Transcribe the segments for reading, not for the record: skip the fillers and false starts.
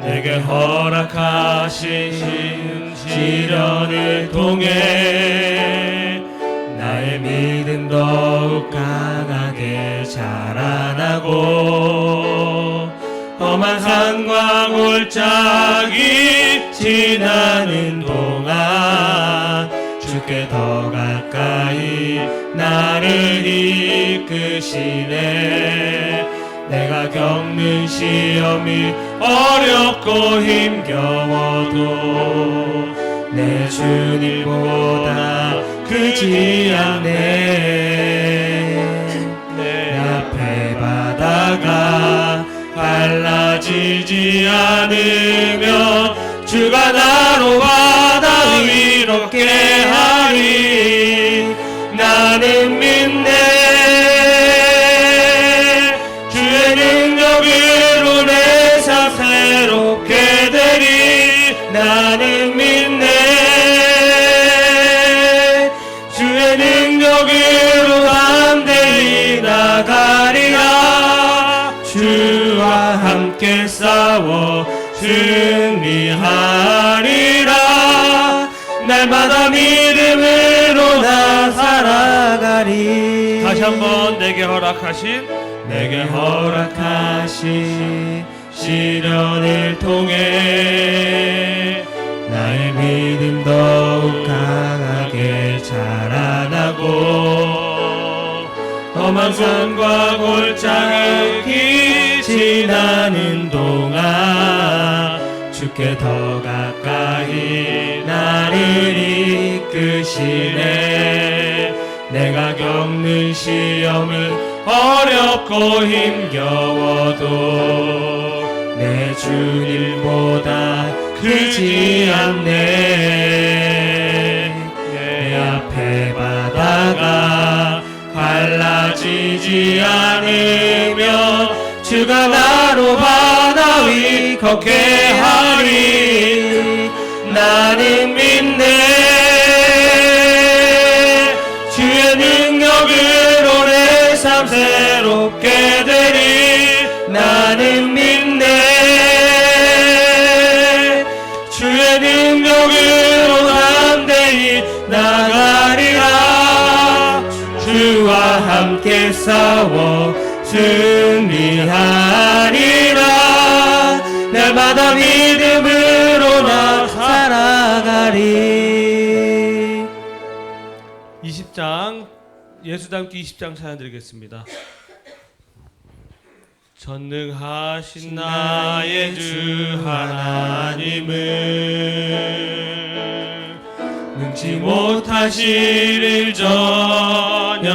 내게 허락하신 시련을 통해 나의 믿음 더욱 강하게 자라나고 험한 산과 골짜기 지나는 동안 주께 더 가까이 나를 이끄시네. 내가 겪는 시험이 어렵고 힘겨워도 내 주님보다 크지 않네. 내 앞에 바다가 갈라지지 않으면 주가 나로 바다 위롭게 하리. 나는 믿네. 주의 능력으로 내 삶 새롭게 되리. 나는 믿네. 주의 능력으로 담대히 나가리라. 주와 함께 싸워 승리하리라. 날마다 믿음으로 나 살아가리. 다시 한번 내게 허락하신 시련을 통해 나의 믿음 더욱 강하게 자라나고 험한 산과 골짜기 지나는 동안 주께 더 가까이 나를 이끄시네. 내가 겪는 시험은 어렵고 힘겨워도 내 주님보다 크지 않네. 내 앞에 바다가 갈라지지 않으면 주가 나로 바다 위 걷게 하리. 나는 믿네. 주의 능력으로 내 삶 새롭게 되리. 나는 믿네. 주의 능력으로 담대히 나가리라. 주와 함께 싸워 승리하리라. 날마다 믿음으로 나 살아가리. 20장 예수 닮기 20장 찬양 드리겠습니다. 전능하신 나의 주 하나님은 능치 못하실 일 전혀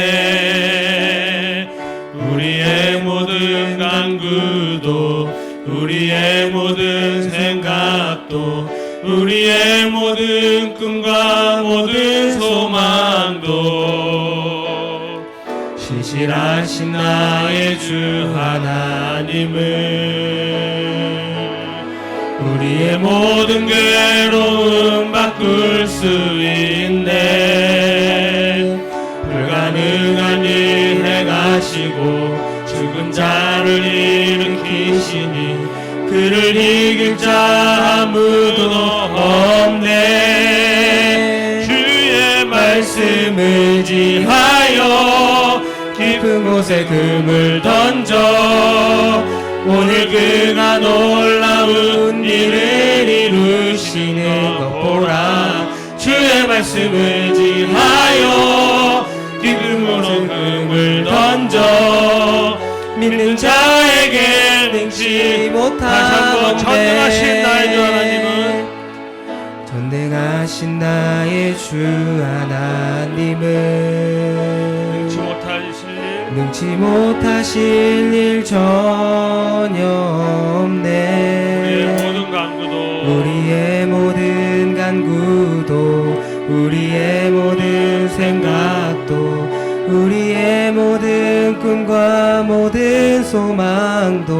없네. 우리의 모든 간구도 우리의 모든 생각도 우리의 모든 꿈과 모든 소망도 신실하신 나의 주 하나님은 우리의 모든 괴로움 바꿀 수 있네. 불가능한 일 행하시고 죽은 자를 일으키시니 그를 이길 자 아무도 없네. 주의 말씀 의지하여 깊은 곳에 금을 던져 오늘 그가 놀라운 일을 이루시는 것 보라. 주의 말씀 의지하여 깊은 곳에 금을 던져 믿는 자에게 능치 다시 한번 전능하신 나의 주 하나님은 전능하신 나의 주 하나님은 능치 못하실 일 전혀 없네. 우리의 모든 간구도 우리의 모든 생각도 우리의 모든 꿈과 모든 소망도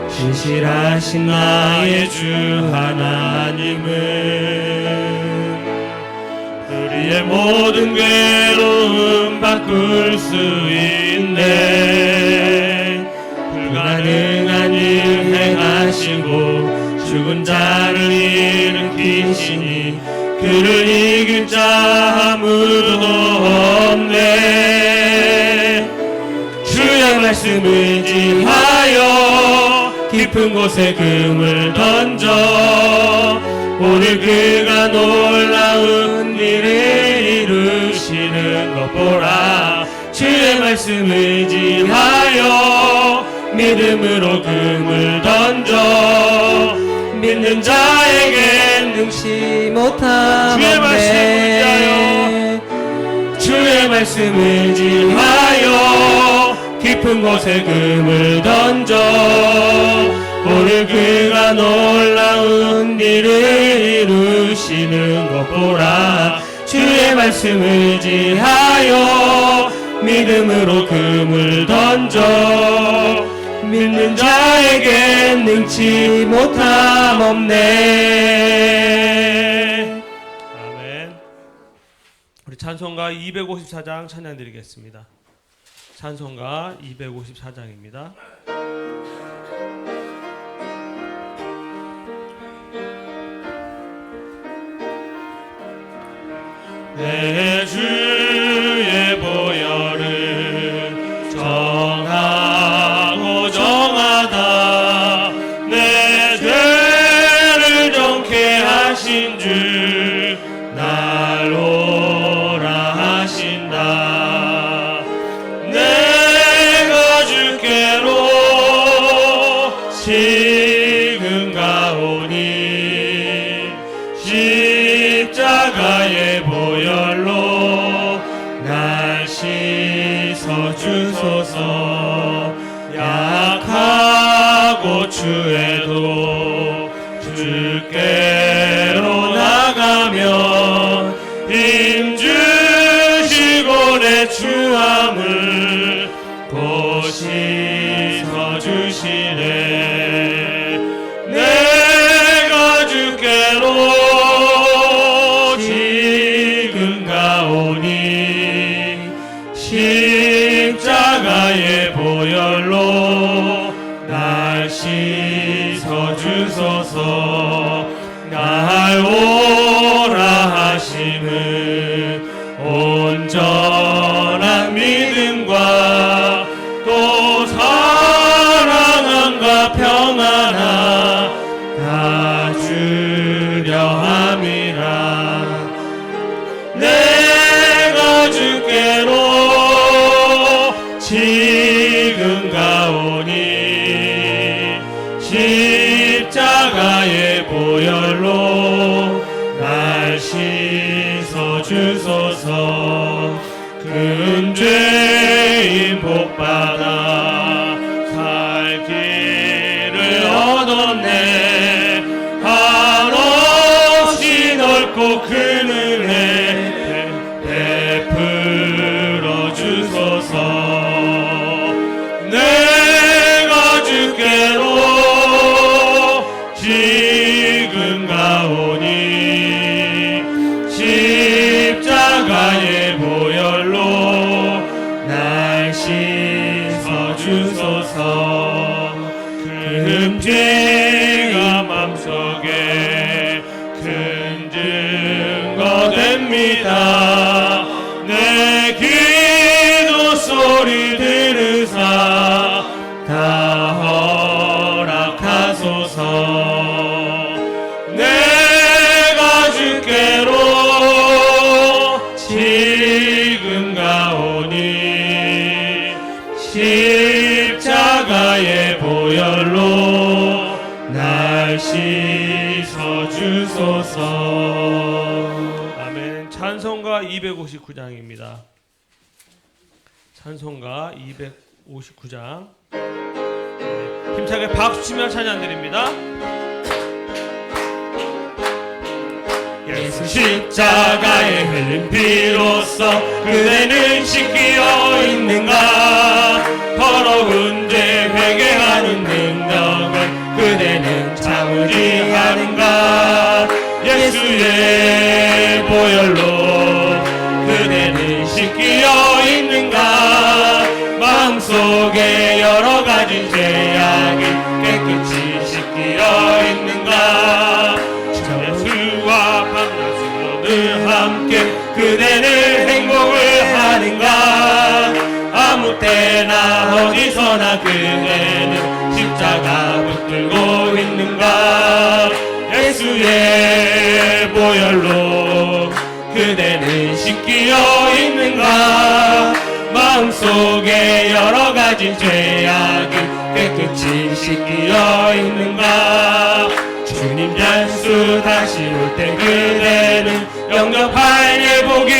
신실하신 나의 주 하나님은 우리의 모든 괴로움 바꿀 수 있네. 불가능한 위대한 일 행하시고 죽은 자를 일으키시니 그를 이길 자 아무도 없네. 주의 말씀 의지하여 깊은 곳에 금을 던져 오늘 그가 놀라운 일을 이루시는 것 보라. 주의 말씀 의지하여 믿음으로 금을 던져 믿는 자에겐 능치 못함 주의 말씀 없네. 주의 말씀 의지하여 깊은 곳에 금을 던져 오늘 그가 놀라운 일을 이루시는 것 보라. 주의 말씀 의지하여 믿음으로 금을 던져 믿는 자에겐 능치 못함 없네. 아멘. 우리 찬송가 254장 찬양 드리겠습니다. 찬송가 254장입니다. 내 주의 보혈은 정하고 정하다. 내 죄를 정케 하신 주 날 오라 하신다. 내가 주께로 지금 가오니 십자가의 보혈로 날 씻어 주소서. 약하고 추해도 주께로 나가면 힘 주시고 내 추함을 곧 씻어 주시네. 내가 주께로 지금 가오니 십자가의 보혈로 날 씻어 주소서. 날 오라 하심은 온전한 믿음과 또 사랑함과 평안함 다 주려 함이라. 내가 주께로 지금 가오니 십자가의 보혈로 날 씻어 주소서. 큰 죄인 복받아 살 길을 얻었네. 한없이 넓고 큰 은혜 베풀어 주소서. 내가 주께로 지금 가오니 십자가의 보혈로 날 씻어 주소서. 큰 죄가 맘속에 큰 증거 됩니다. 내 기도 소리 들으사 다 허락하소서. 내가 주께로 지금 가오니 십자가의 보혈로 날 씻어 주소서. 아멘. 찬송가 259장입니다. 찬송가 259장. 힘차게 박수치며 찬양 드립니다. 예수 십자가에 흘린 피로써 그대는 씻기어 있는가. 더러운 죄 회개하는 능력을 그대는 참으리 하는가. 예수의 보혈로 그대는 씻기어 있는가. 마음속에 여러 가지 죄악이 있는가 주 예수와 밤낮으로 늘 함께 그대는 행복을 하는가 아무 때나 어디서나 그대는 십자가 붙들고 있는가 예수의 보혈로 그대는 씻기어 있는가 마음속에 여러가지 죄악이 깨끗이 씻기어 있는가 주님 예수 다시 올 때 그대는 영접할 예복이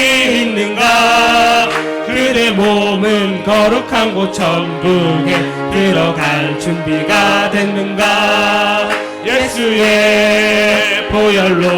있는가 그대 몸은 거룩한 곳 천국에 들어갈 준비가 됐는가 예수의 보혈로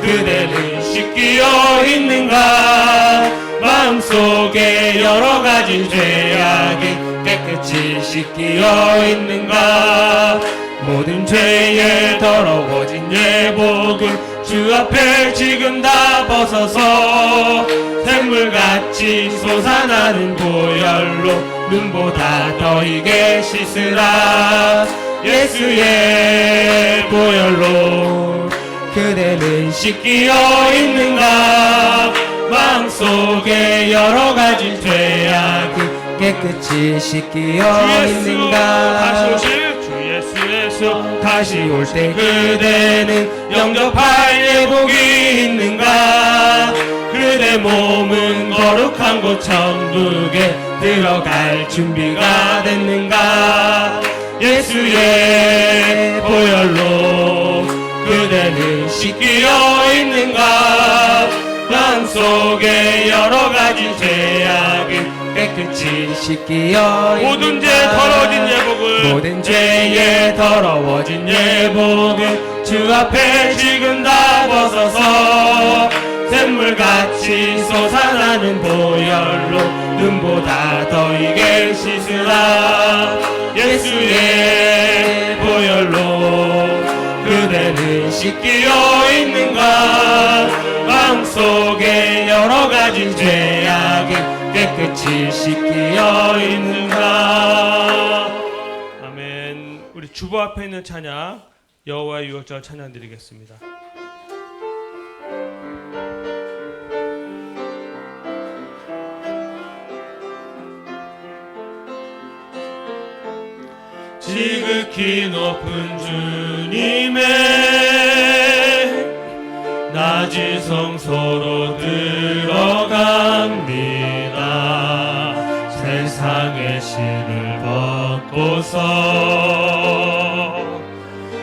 그대는 씻기어 있는가 마음속에 여러가지 죄악이 깨끗이 씻기어 있는가 모든 죄에 더러워진 예복을 주 앞에 지금 다 벗어서 샘물같이 솟아나는 보혈로 눈보다 더 익게 씻으라 예수의 보혈로 그대는 씻기어 있는가 마음속에 여러가지 죄악이 깨끗이 씻기어 있는가 다시 오실 주 예수 다시 올 때 그대는 영접할 예복이 있는가 그대 몸은 거룩한 곳 천국에 들어갈 준비가 됐는가 예수의 보혈로 그대는 씻기어 있는가 마음속에 여러가지 죄악이 깨끗이 씻기어 모든 죄 있는가 더러워진 예복을 모든 죄에 더러워진 예복을 주 앞에 지금 다 벗어서 샘물같이 솟아나는 보혈로 눈보다 더 익게 씻으라 예수의 보혈로 그대는 씻기어 있는가 마음속에 여러가지 죄악이 깨끗이 씻기어 있는가 아멘. 우리 주보 앞에 있는 찬양 여호와의 유월절 찬양 드리겠습니다. 지극히 높은 주님의 낮은 성소로 들어갑니다. 세상의 신을 벗고서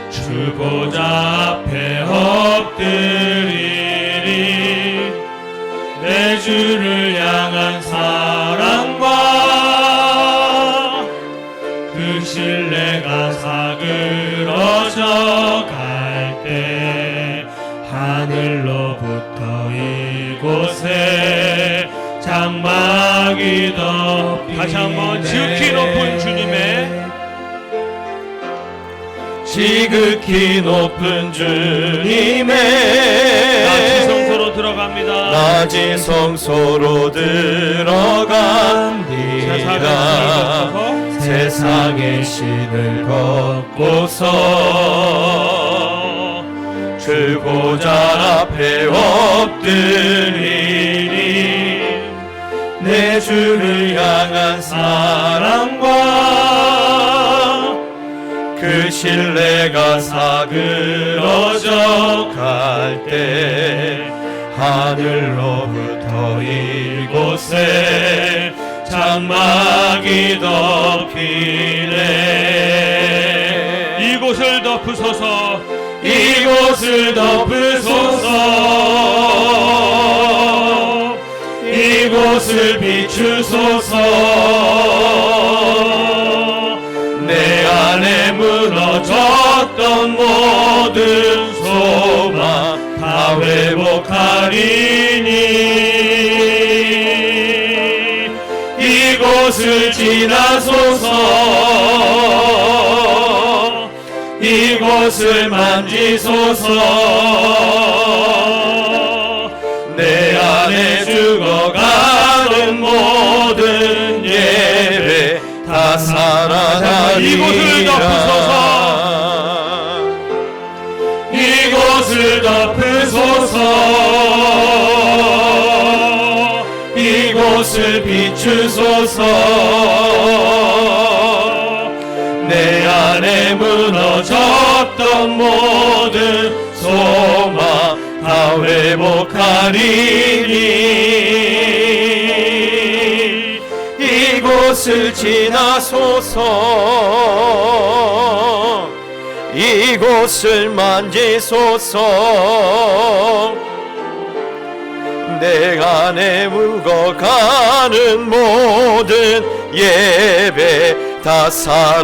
주 보좌 앞에 엎드리리 내 주를 향한 사랑과 그 신뢰가 사그러져 갈 때 하늘로부터 이곳에 장막이 덮이네 다시 한번 지극히 높은 주님의 지극히 높은 주님의 낮은 성소로 들어갑니다. 낮은 성소로 들어갑니다. 세상의 신을 걷고서 주 보좌 앞에 엎드리니 내 주를 향한 사랑과 그 신뢰가 사그러져 갈 때 하늘로부터 이곳에 장막이 덮이네 이곳을 덮으소서 이곳을 덮으소서 이곳을 비추소서 내 안에 무너졌던 모든 소망 다 회복하리니 이곳을 지나소서 이곳을 만지소서 내 안에 죽어가는 모든 예배 다 사라지리라 이곳을 덮으소서 빛을 덮으소서. 이곳을 비추소서. 내 안에 무너졌던 모든 소망 다 회복하리니 이곳을 지나소서. 이곳을 만지소서. 내 안에 묵어가는 모든 예배 다 살아나리라.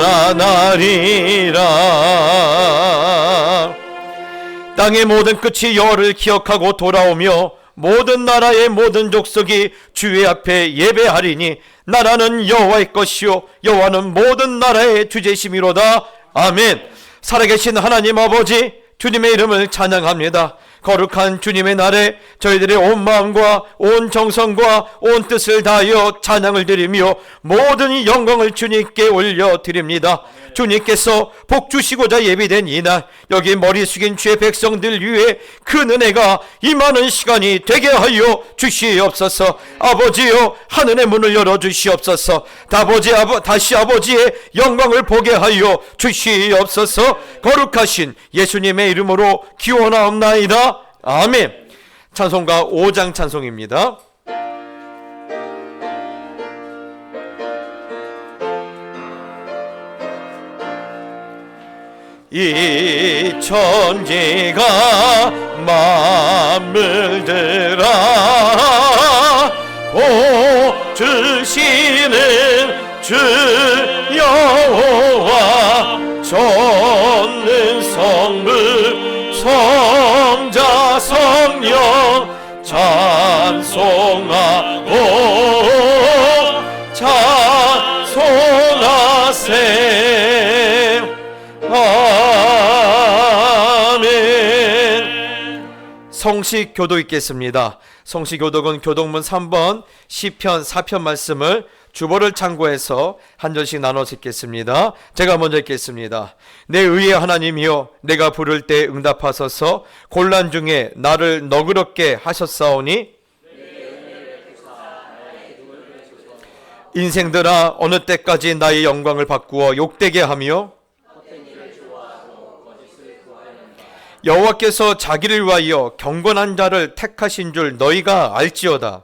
땅의 모든 끝이 여호와를 기억하고 돌아오며 모든 나라의 모든 족속이 주의 앞에 예배하리니 나라는 여호와의 것이요 여호와는 모든 나라의 주제심이로다. 아멘. 살아계신 하나님 아버지, 주님의 이름을 찬양합니다. 거룩한 주님의 날에 저희들의 온 마음과 온 정성과 온 뜻을 다하여 찬양을 드리며 모든 영광을 주님께 올려드립니다. 주님께서 복 주시고자 예비된 이날, 여기 머리 숙인 주의 백성들 위해 큰 은혜가 임하는 시간이 되게 하여 주시옵소서. 아버지여, 하늘의 문을 열어주시옵소서. 다시 아버지의 영광을 보게 하여 주시옵소서. 거룩하신 예수님의 이름으로 기원하옵나이다. 아멘. 찬송가 5장 찬송입니다. 이 천지가 만물들아 보주시는 주 여호와 전능 성부 성자 성령 찬송하고 찬송하세. 아멘. 성식 교도 있겠습니다. 성식 교독은 교독문 3번 시편 4편 말씀을 주보를 참고해서 한 절씩 나눠서 읽겠습니다. 제가 먼저 읽겠습니다. 내 의의 하나님이여, 내가 부를 때 응답하소서. 곤란 중에 나를 너그럽게 하셨사오니 인생들아, 어느 때까지 나의 영광을 바꾸어 욕되게 하며 여호와께서 자기를 위하여 경건한 자를 택하신 줄 너희가 알지어다.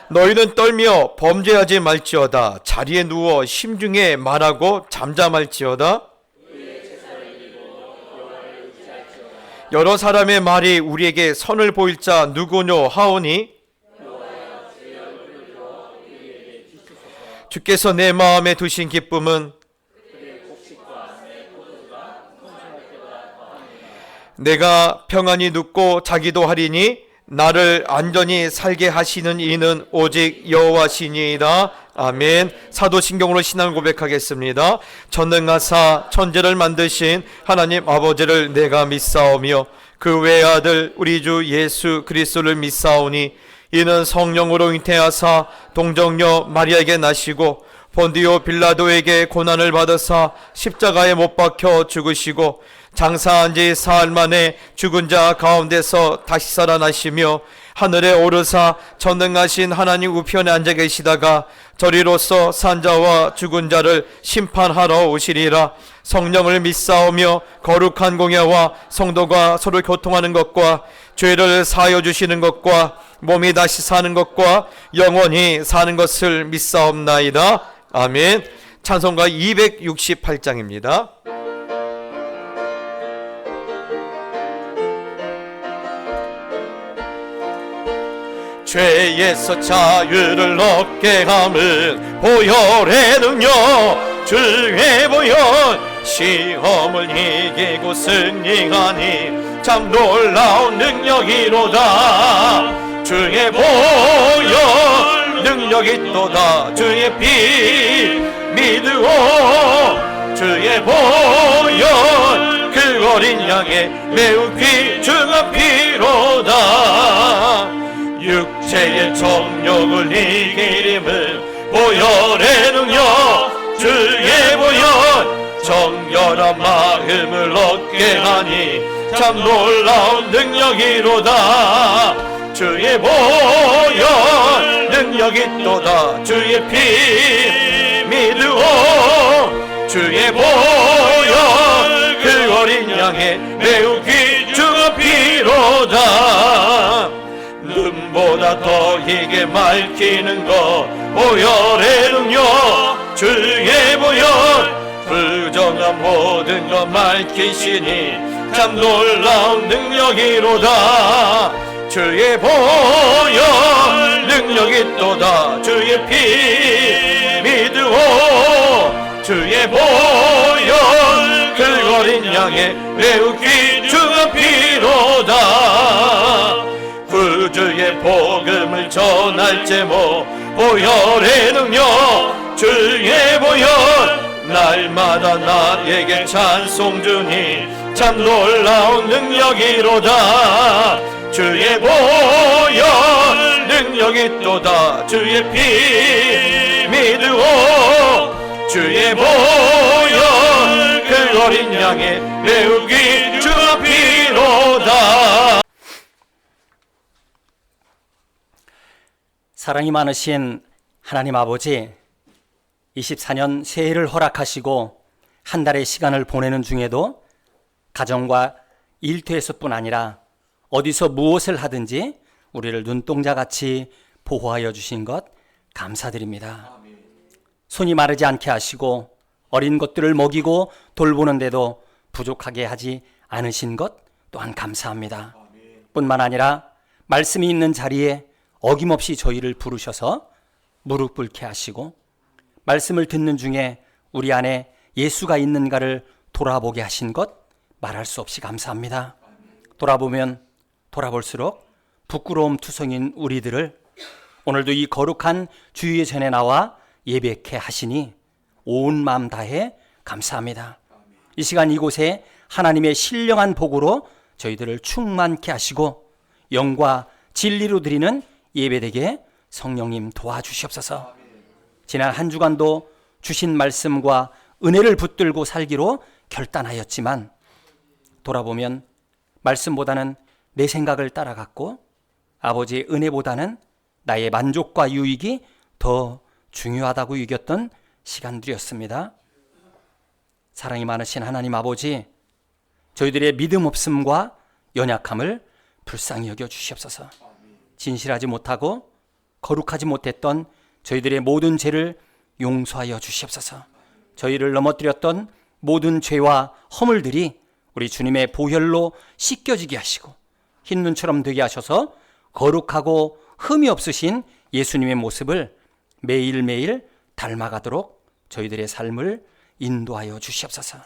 너희는 떨며 범죄하지 말지어다. 자리에 누워 심중에 말하고 잠잠할지어다. 여러 사람의 말이 우리에게 선을 보일 자 누구뇨 하오니 주께서 내 마음에 두신 기쁨은 내가 평안히 눕고 자기도 하리니 나를 안전히 살게 하시는 이는 오직 여호와시니이다. 아멘. 사도신경으로 신앙 고백하겠습니다. 전능하사 천지를 만드신 하나님 아버지를 내가 믿사오며 그 외아들 우리 주 예수 그리스도를 믿사오니 이는 성령으로 잉태하사 동정녀 마리아에게 나시고 본디오 빌라도에게 고난을 받으사 십자가에 못 박혀 죽으시고 장사한 지 사흘 만에 죽은 자 가운데서 다시 살아나시며 하늘에 오르사 전능하신 하나님 우편에 앉아 계시다가 저리로서 산 자와 죽은 자를 심판하러 오시리라. 성령을 믿사오며 거룩한 공예와 성도가 서로 교통하는 것과 죄를 사하여 주시는 것과 몸이 다시 사는 것과 영원히 사는 것을 믿사옵나이다. 아멘. 찬송가 268장입니다. 죄에서 자유를 얻게 함은 보혈의 능력 주의 보혈 시험을 이기고 승리하니 참 놀라운 능력이로다. 주의 보혈 능력이 또다. 주의 피 믿으오 주의 보혈 그 어린 양의 매우 귀중한 피로다. 육체의 정욕을 이기림은 보혈의 능력 주의 보혈 정결한 마음을 얻게 하니 참 놀라운 능력이로다. 주의 보혈 능력이 또다. 주의 피 믿으오. 주의 보혈 그 어린 양의 매우 귀중한 피로다. 눈보다 더 희게 맑히는 것 보혈의 능력. 주의 보혈 부정한 모든 것 밝히시니 참 놀라운 능력이로다. 주의 보혈 능력이 또다. 주의 피 믿으오. 주의 보혈 그 어린 양의 매우 귀중한 피로다. 구주의 복음을 전할 제목 보혈의 능력. 주의 보혈 날마다 나에게 찬송 주니 참 놀라운 능력이로다. 주의 보혈 능력이 또다. 주의 피 믿으오. 주의 보혈 그 어린 양의 매우 귀중한 피로다. 사랑이 많으신 하나님 아버지, 24년 새해를 허락하시고 한 달의 시간을 보내는 중에도 가정과 일터에서뿐 아니라 어디서 무엇을 하든지 우리를 눈동자같이 보호하여 주신 것 감사드립니다. 손이 마르지 않게 하시고 어린 것들을 먹이고 돌보는데도 부족하게 하지 않으신 것 또한 감사합니다. 뿐만 아니라 말씀이 있는 자리에 어김없이 저희를 부르셔서 무릎 꿇게 하시고 말씀을 듣는 중에 우리 안에 예수가 있는가를 돌아보게 하신 것 말할 수 없이 감사합니다. 돌아보면 돌아볼수록 부끄러움 투성인 우리들을 오늘도 이 거룩한 주의 전에 나와 예배케 하시니 온 마음 다해 감사합니다. 이 시간 이곳에 하나님의 신령한 복으로 저희들을 충만케 하시고 영과 진리로 드리는 예배되게 성령님 도와주시옵소서. 지난 한 주간도 주신 말씀과 은혜를 붙들고 살기로 결단하였지만 돌아보면 말씀보다는 내 생각을 따라갔고 아버지의 은혜보다는 나의 만족과 유익이 더 중요하다고 여겼던 시간들이었습니다. 사랑이 많으신 하나님 아버지, 저희들의 믿음 없음과 연약함을 불쌍히 여겨 주시옵소서. 진실하지 못하고 거룩하지 못했던 저희들의 모든 죄를 용서하여 주시옵소서. 저희를 넘어뜨렸던 모든 죄와 허물들이 우리 주님의 보혈로 씻겨지게 하시고 흰 눈처럼 되게 하셔서 거룩하고 흠이 없으신 예수님의 모습을 매일매일 닮아가도록 저희들의 삶을 인도하여 주시옵소서.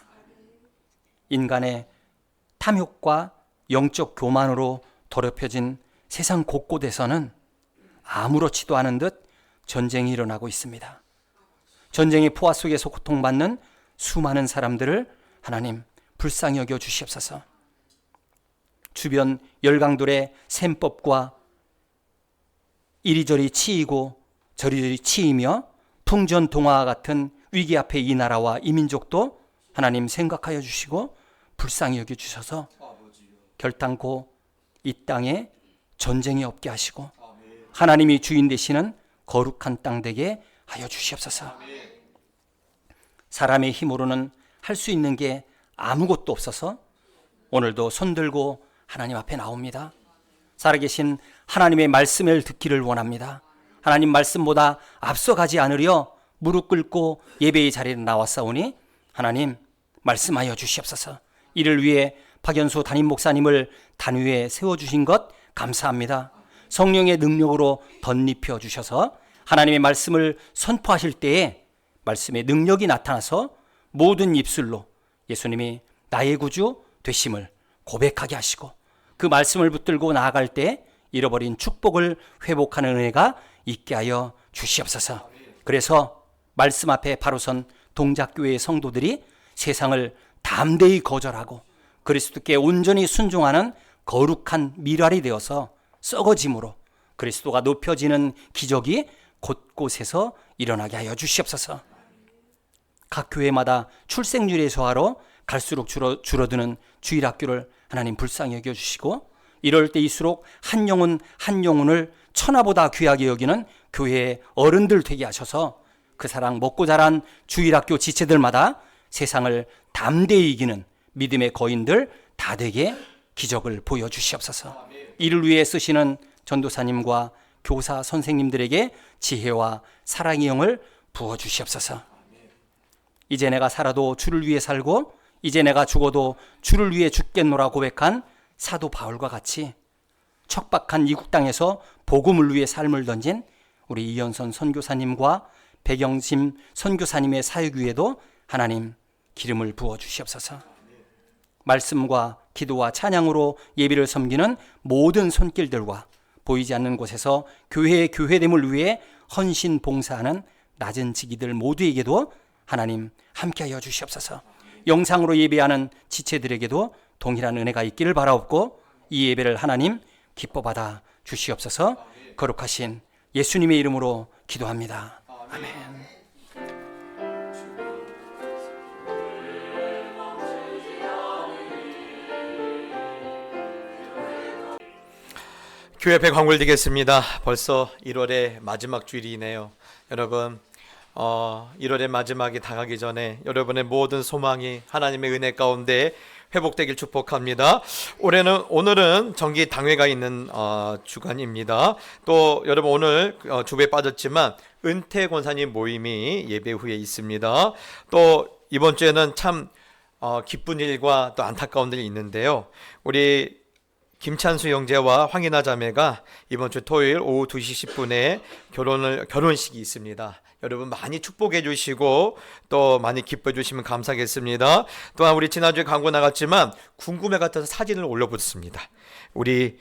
인간의 탐욕과 영적 교만으로 더럽혀진 세상 곳곳에서는 아무렇지도 않은 듯 전쟁이 일어나고 있습니다. 전쟁의 포화 속에서 고통받는 수많은 사람들을 하나님 불쌍히 여겨 주시옵소서. 주변 열강들의 셈법과 이리저리 치이고 저리저리 치이며 풍전동화와 같은 위기 앞에 이 나라와 이 민족도 하나님 생각하여 주시고 불쌍히 여겨 주셔서 결단코 이 땅에 전쟁이 없게 하시고 하나님이 주인 되시는 거룩한 땅 되게 하여 주시옵소서. 사람의 힘으로는 할 수 있는 게 아무것도 없어서 오늘도 손들고 하나님 앞에 나옵니다. 살아계신 하나님의 말씀을 듣기를 원합니다. 하나님 말씀보다 앞서가지 않으려 무릎 꿇고 예배의 자리에 나왔사오니 하나님 말씀하여 주시옵소서. 이를 위해 박연수 담임 목사님을 단위에 세워주신 것 감사합니다. 성령의 능력으로 덧입혀 주셔서 하나님의 말씀을 선포하실 때에 말씀의 능력이 나타나서 모든 입술로 예수님이 나의 구주 되심을 고백하게 하시고 그 말씀을 붙들고 나아갈 때 잃어버린 축복을 회복하는 은혜가 있게 하여 주시옵소서. 그래서 말씀 앞에 바로 선 동작교회의 성도들이 세상을 담대히 거절하고 그리스도께 온전히 순종하는 거룩한 밀알이 되어서 썩어짐으로 그리스도가 높여지는 기적이 곳곳에서 일어나게 하여 주시옵소서. 각 교회마다 출생률에 소하로 갈수록 줄어드는 주일학교를 하나님 불쌍히 여겨주시고, 이럴 때일수록 한 영혼 한 영혼을 천하보다 귀하게 여기는 교회의 어른들 되게 하셔서 그 사랑 먹고 자란 주일학교 지체들마다 세상을 담대히 이기는 믿음의 거인들 다 되게 기적을 보여주시옵소서. 이를 위해 쓰시는 전도사님과 교사 선생님들에게 지혜와 사랑의 영을 부어주시옵소서. 이제 내가 살아도 주를 위해 살고 이제 내가 죽어도 주를 위해 죽겠노라 고백한 사도 바울과 같이 척박한 이국 땅에서 복음을 위해 삶을 던진 우리 이현선 선교사님과 백영심 선교사님의 사역 위에도 하나님 기름을 부어 주시옵소서. 말씀과 기도와 찬양으로 예비를 섬기는 모든 손길들과 보이지 않는 곳에서 교회의 교회됨을 위해 헌신 봉사하는 낮은 직위들 모두에게도 하나님 함께하여 주시옵소서. 영상으로 예배하는 지체들에게도 동일한 은혜가 있기를 바라옵고 이 예배를 하나님 기뻐 받아 주시옵소서. 거룩하신 예수님의 이름으로 기도합니다. 아멘. 교회 앞에 광고드리겠습니다. 벌써 1월의 마지막 주일이네요. 여러분 1월의 마지막이 다가기 전에 여러분의 모든 소망이 하나님의 은혜 가운데 회복되길 축복합니다. 오늘은 정기 당회가 있는 주간입니다. 또 여러분 오늘 주부에 빠졌지만 은퇴 권사님 모임이 예배 후에 있습니다. 또 이번 주에는 참 기쁜 일과 또 안타까운 일이 있는데요. 우리 김찬수 형제와 황인아 자매가 이번 주 토요일 오후 2시 10분에 결혼식이 있습니다. 여러분 많이 축복해 주시고 또 많이 기뻐해 주시면 감사하겠습니다. 또한 우리 지난주에 광고 나갔지만 궁금해 같아서 사진을 올려보았습니다. 우리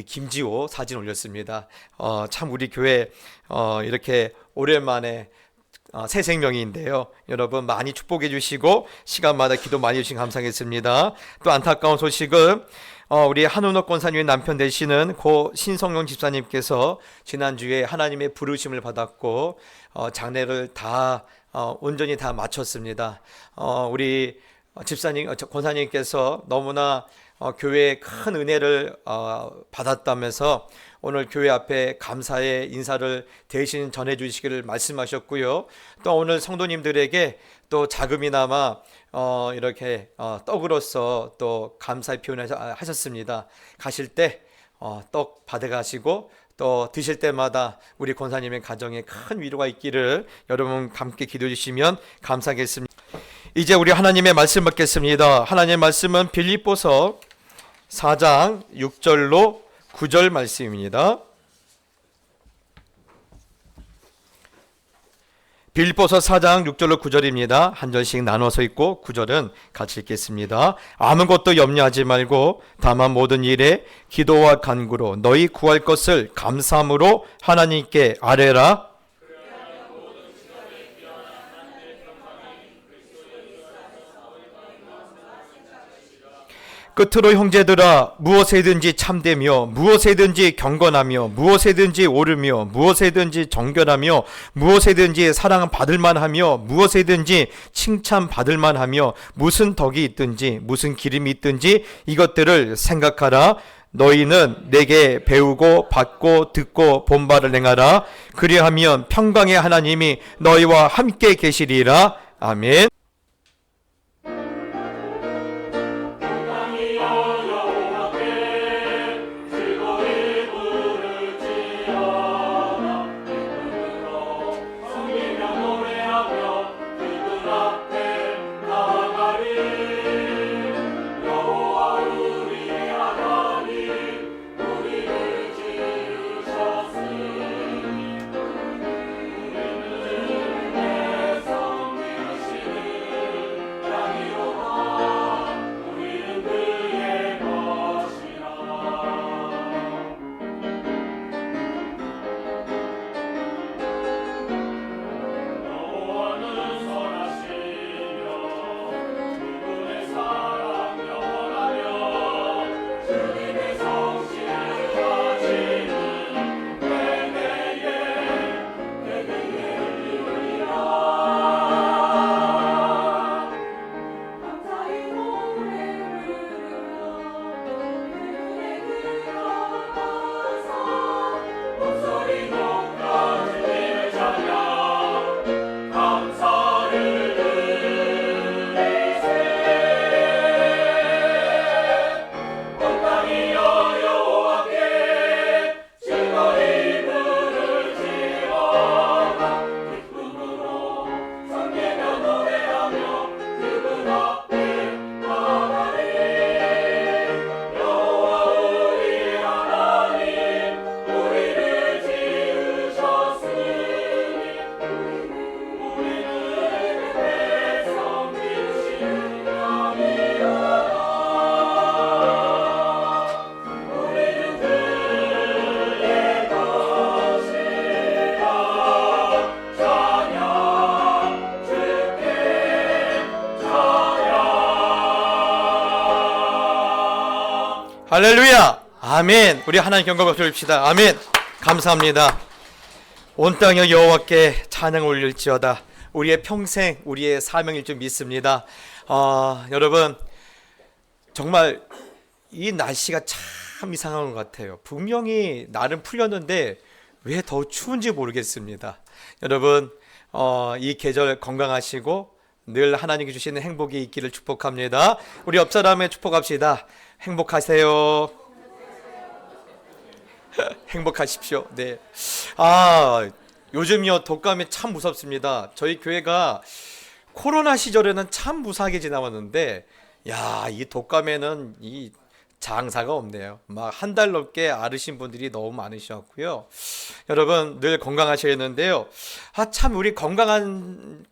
김지호 사진 올렸습니다. 참 우리 교회 이렇게 오랜만에 새 생명인데요. 여러분 많이 축복해 주시고 시간마다 기도 많이 해주시면 감사하겠습니다. 또 안타까운 소식은 우리 한은옥 권사님의 남편 되시는 고 신성용 집사님께서 지난주에 하나님의 부르심을 받았고 장례를 다 온전히 다 마쳤습니다. 우리 권사님께서 너무나 교회에 큰 은혜를 받았다면서 오늘 교회 앞에 감사의 인사를 대신 전해주시기를 말씀하셨고요. 또 오늘 성도님들에게 또 자금이나마 이렇게 떡으로서 또 감사의 표현을 하셨습니다. 가실 때 떡 받아가시고 또 드실 때마다 우리 권사님의 가정에 큰 위로가 있기를 여러분 함께 기도해 주시면 감사하겠습니다. 이제 우리 하나님의 말씀 받겠습니다. 하나님의 말씀은 빌립보서 4장 6절로 9절 말씀입니다. 빌립보서 4장 6절로 9절입니다. 한 절씩 나눠서 읽고 9절은 같이 읽겠습니다. 아무것도 염려하지 말고 다만 모든 일에 기도와 간구로 너희 구할 것을 감사함으로 하나님께 아뢰라. 끝으로 형제들아 무엇에든지 참되며 무엇에든지 경건하며 무엇에든지 옳으며 무엇에든지 정결하며 무엇에든지 사랑받을 만하며 무엇에든지 칭찬받을 만하며 무슨 덕이 있든지 무슨 기름이 있든지 이것들을 생각하라. 너희는 내게 배우고 받고 듣고 본 바를 행하라. 그리하면 평강의 하나님이 너희와 함께 계시리라. 아멘. 할렐루야. 아멘. 우리 하나님 경고가 드립시다. 아멘. 감사합니다. 온 땅에 여호와께 찬양 올릴지어다. 우리의 평생 우리의 사명일 줄 믿습니다. 여러분 정말 이 날씨가 참 이상한 것 같아요. 분명히 날은 풀렸는데 왜 더 추운지 모르겠습니다. 여러분 이 계절 건강하시고 늘 하나님께 주시는 행복이 있기를 축복합니다. 우리 옆 사람에 축복합시다. 행복하세요. 행복하십시오. 네. 요즘요 독감이 참 무섭습니다. 저희 교회가 코로나 시절에는 참 무사하게 지나왔는데 이 독감에는 이 장사가 없네요. 막 한 달 넘게 앓으신 분들이 너무 많으셨고요. 여러분 늘 건강하셔야겠는데요. 참 우리 건강을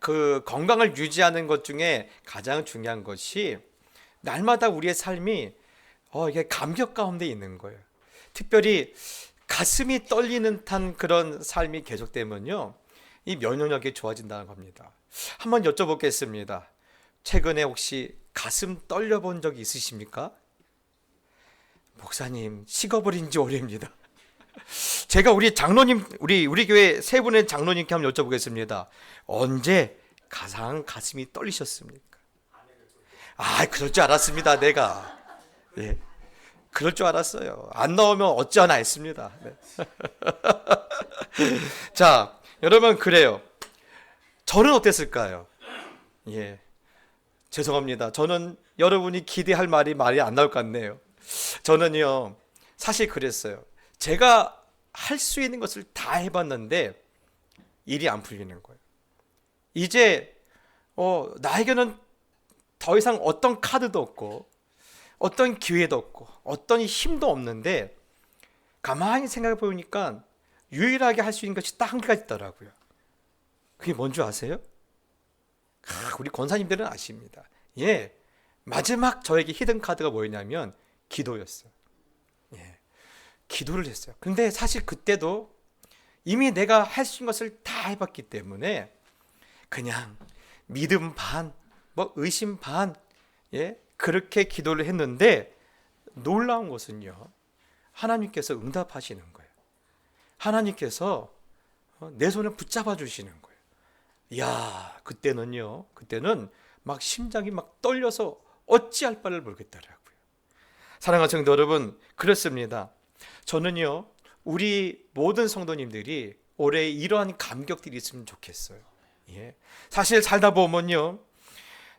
유지하는 것 중에 가장 중요한 것이 날마다 우리의 삶이 이게 감격 가운데 있는 거예요. 특별히 가슴이 떨리는 듯한 그런 삶이 계속되면요, 이 면역력이 좋아진다는 겁니다. 한번 여쭤보겠습니다. 최근에 혹시 가슴 떨려본 적이 있으십니까? 목사님, 식어버린 지 오래입니다. 제가 우리 장로님, 우리 교회 세 분의 장로님께 한번 여쭤보겠습니다. 언제 가장 가슴이 떨리셨습니까? 그럴 줄 알았습니다. 내가. 예. 그럴 줄 알았어요. 안 나오면 어찌하나 했습니다. 네. 자, 여러분 그래요. 저는 어땠을까요? 예, 죄송합니다. 저는 여러분이 기대할 말이 안 나올 것 같네요. 저는요 사실 그랬어요. 제가 할 수 있는 것을 다 해봤는데 일이 안 풀리는 거예요. 이제 나에게는 더 이상 어떤 카드도 없고 어떤 기회도 없고 어떤 힘도 없는데 가만히 생각해 보니까 유일하게 할 수 있는 것이 딱 한 가지 있더라고요. 그게 뭔지 아세요? 우리 권사님들은 아십니다. 예, 마지막 저에게 히든 카드가 뭐였냐면 기도였어요. 예, 기도를 했어요. 근데 사실 그때도 이미 내가 할 수 있는 것을 다 해봤기 때문에 그냥 믿음 반, 의심 반, 예, 그렇게 기도를 했는데 놀라운 것은요, 하나님께서 응답하시는 거예요. 하나님께서 내 손을 붙잡아 주시는 거예요. 그때는 막 심장이 막 떨려서 어찌할 바를 모르겠더라고요. 사랑하는 성도 여러분, 그렇습니다. 저는요, 우리 모든 성도님들이 올해 이러한 감격들이 있으면 좋겠어요. 예. 사실 살다 보면요,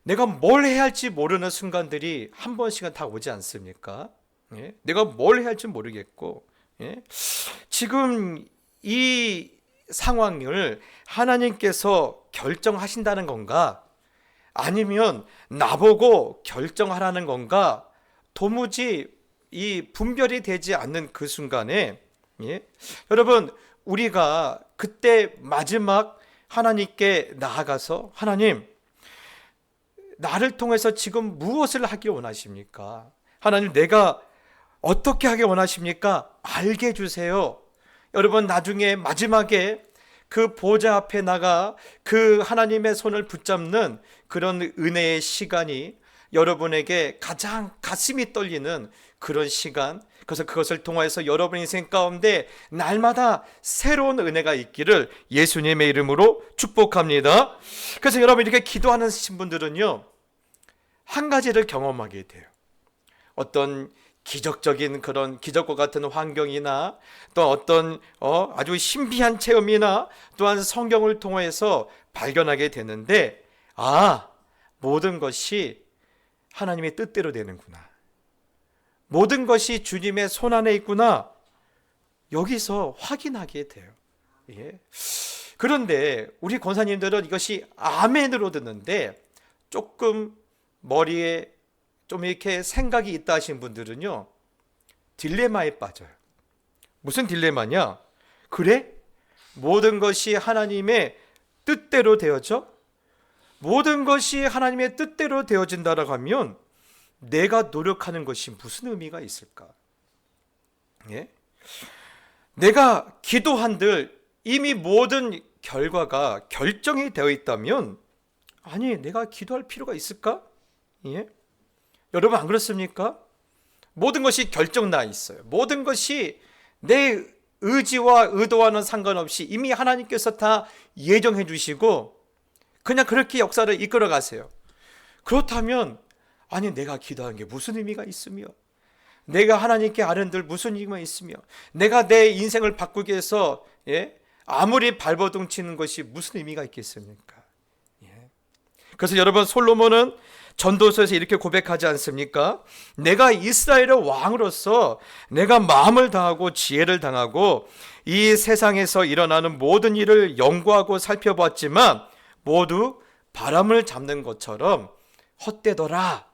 내가 뭘 해야 할지 모르는 순간들이 한 번씩은 다 오지 않습니까? 예? 내가 뭘 해야 할지 모르겠고, 예? 지금 이 상황을 하나님께서 결정하신다는 건가? 아니면 나보고 결정하라는 건가? 도무지 이 분별이 되지 않는 그 순간에, 예? 여러분 우리가 그때 마지막 하나님께 나아가서 하나님, 나를 통해서 지금 무엇을 하기 원하십니까? 하나님, 내가 어떻게 하기 원하십니까? 알게 해주세요. 여러분 나중에 마지막에 그 보좌 앞에 나가 그 하나님의 손을 붙잡는 그런 은혜의 시간이 여러분에게 가장 가슴이 떨리는 그런 시간, 그래서 그것을 통하여서 여러분 인생 가운데 날마다 새로운 은혜가 있기를 예수님의 이름으로 축복합니다. 그래서 여러분 이렇게 기도하는 분들은요, 한 가지를 경험하게 돼요. 어떤 기적적인 그런 기적과 같은 환경이나 또 어떤 아주 신비한 체험이나 또한 성경을 통해서 발견하게 되는데, 모든 것이 하나님의 뜻대로 되는구나, 모든 것이 주님의 손 안에 있구나, 여기서 확인하게 돼요. 예. 그런데 우리 권사님들은 이것이 아멘으로 듣는데 조금 머리에 좀 이렇게 생각이 있다 하신 분들은요, 딜레마에 빠져요. 무슨 딜레마냐? 그래? 모든 것이 하나님의 뜻대로 되어져? 모든 것이 하나님의 뜻대로 되어진다라고 하면 내가 노력하는 것이 무슨 의미가 있을까? 예? 내가 기도한들 이미 모든 결과가 결정이 되어 있다면, 내가 기도할 필요가 있을까? 예? 여러분 안 그렇습니까? 모든 것이 결정 나 있어요. 모든 것이 내 의지와 의도와는 상관없이 이미 하나님께서 다 예정해 주시고 그냥 그렇게 역사를 이끌어 가세요. 그렇다면 아니 내가 기도한 게 무슨 의미가 있으며 내가 하나님께 아른들 무슨 의미가 있으며 내가 내 인생을 바꾸기 위해서 아무리 발버둥 치는 것이 무슨 의미가 있겠습니까? 그래서 여러분 솔로몬은 전도서에서 이렇게 고백하지 않습니까? 내가 이스라엘의 왕으로서 내가 마음을 다하고 지혜를 당하고 이 세상에서 일어나는 모든 일을 연구하고 살펴보았지만 모두 바람을 잡는 것처럼 헛되더라.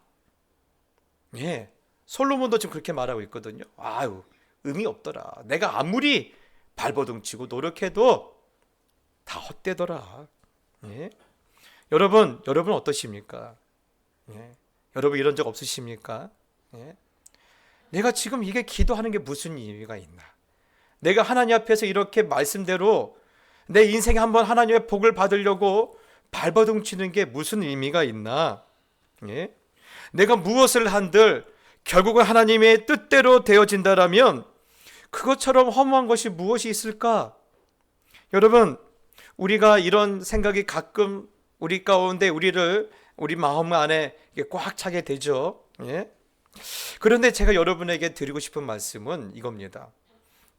솔로몬도 지금 그렇게 말하고 있거든요. 아유, 의미 없더라. 내가 아무리 발버둥 치고 노력해도 다 헛되더라. 여러분 어떠십니까? 여러분 이런 적 없으십니까? 내가 지금 이게 기도하는 게 무슨 의미가 있나? 내가 하나님 앞에서 이렇게 말씀대로 내 인생에 한번 하나님의 복을 받으려고 발버둥 치는 게 무슨 의미가 있나? 내가 무엇을 한들 결국은 하나님의 뜻대로 되어진다라면 그것처럼 허무한 것이 무엇이 있을까? 여러분, 우리가 이런 생각이 가끔 우리 가운데 우리 마음 안에 꽉 차게 되죠. 그런데 제가 여러분에게 드리고 싶은 말씀은 이겁니다.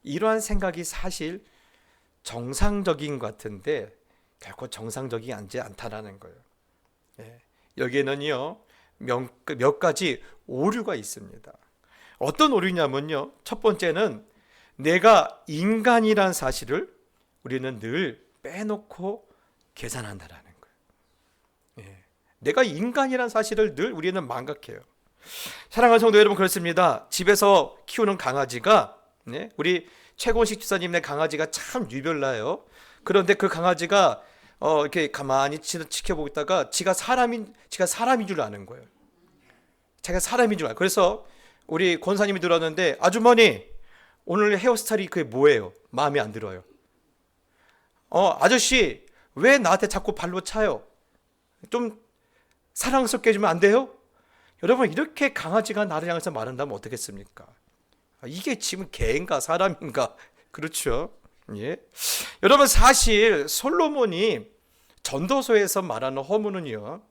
이러한 생각이 사실 정상적인 것 같은데 결코 정상적이지 않다라는 거예요. 여기에는요 몇 가지 오류가 있습니다. 어떤 오류냐면요, 첫 번째는 내가 인간이란 사실을 우리는 늘 빼놓고 계산한다라는 거예요. 내가 인간이란 사실을 늘 우리는 망각해요. 사랑하는 성도 여러분, 그렇습니다. 집에서 키우는 강아지가 우리 최곤식 집사님의 강아지가 참 유별나요. 그런데 그 강아지가 이렇게 가만히 지켜보고 있다가 지가 사람인 줄 아는 거예요. 제가 사람인 줄 알아요. 그래서 우리 권사님이 들었는데, 아주머니 오늘 헤어스타일이 그게 뭐예요? 마음에 안 들어요. 아저씨 왜 나한테 자꾸 발로 차요? 좀 사랑스럽게 해주면 안 돼요? 여러분, 이렇게 강아지가 나를 향해서 말한다면 어떻겠습니까? 이게 지금 개인가 사람인가? 그렇죠? 여러분, 사실 솔로몬이 전도서에서 말하는 허무는요,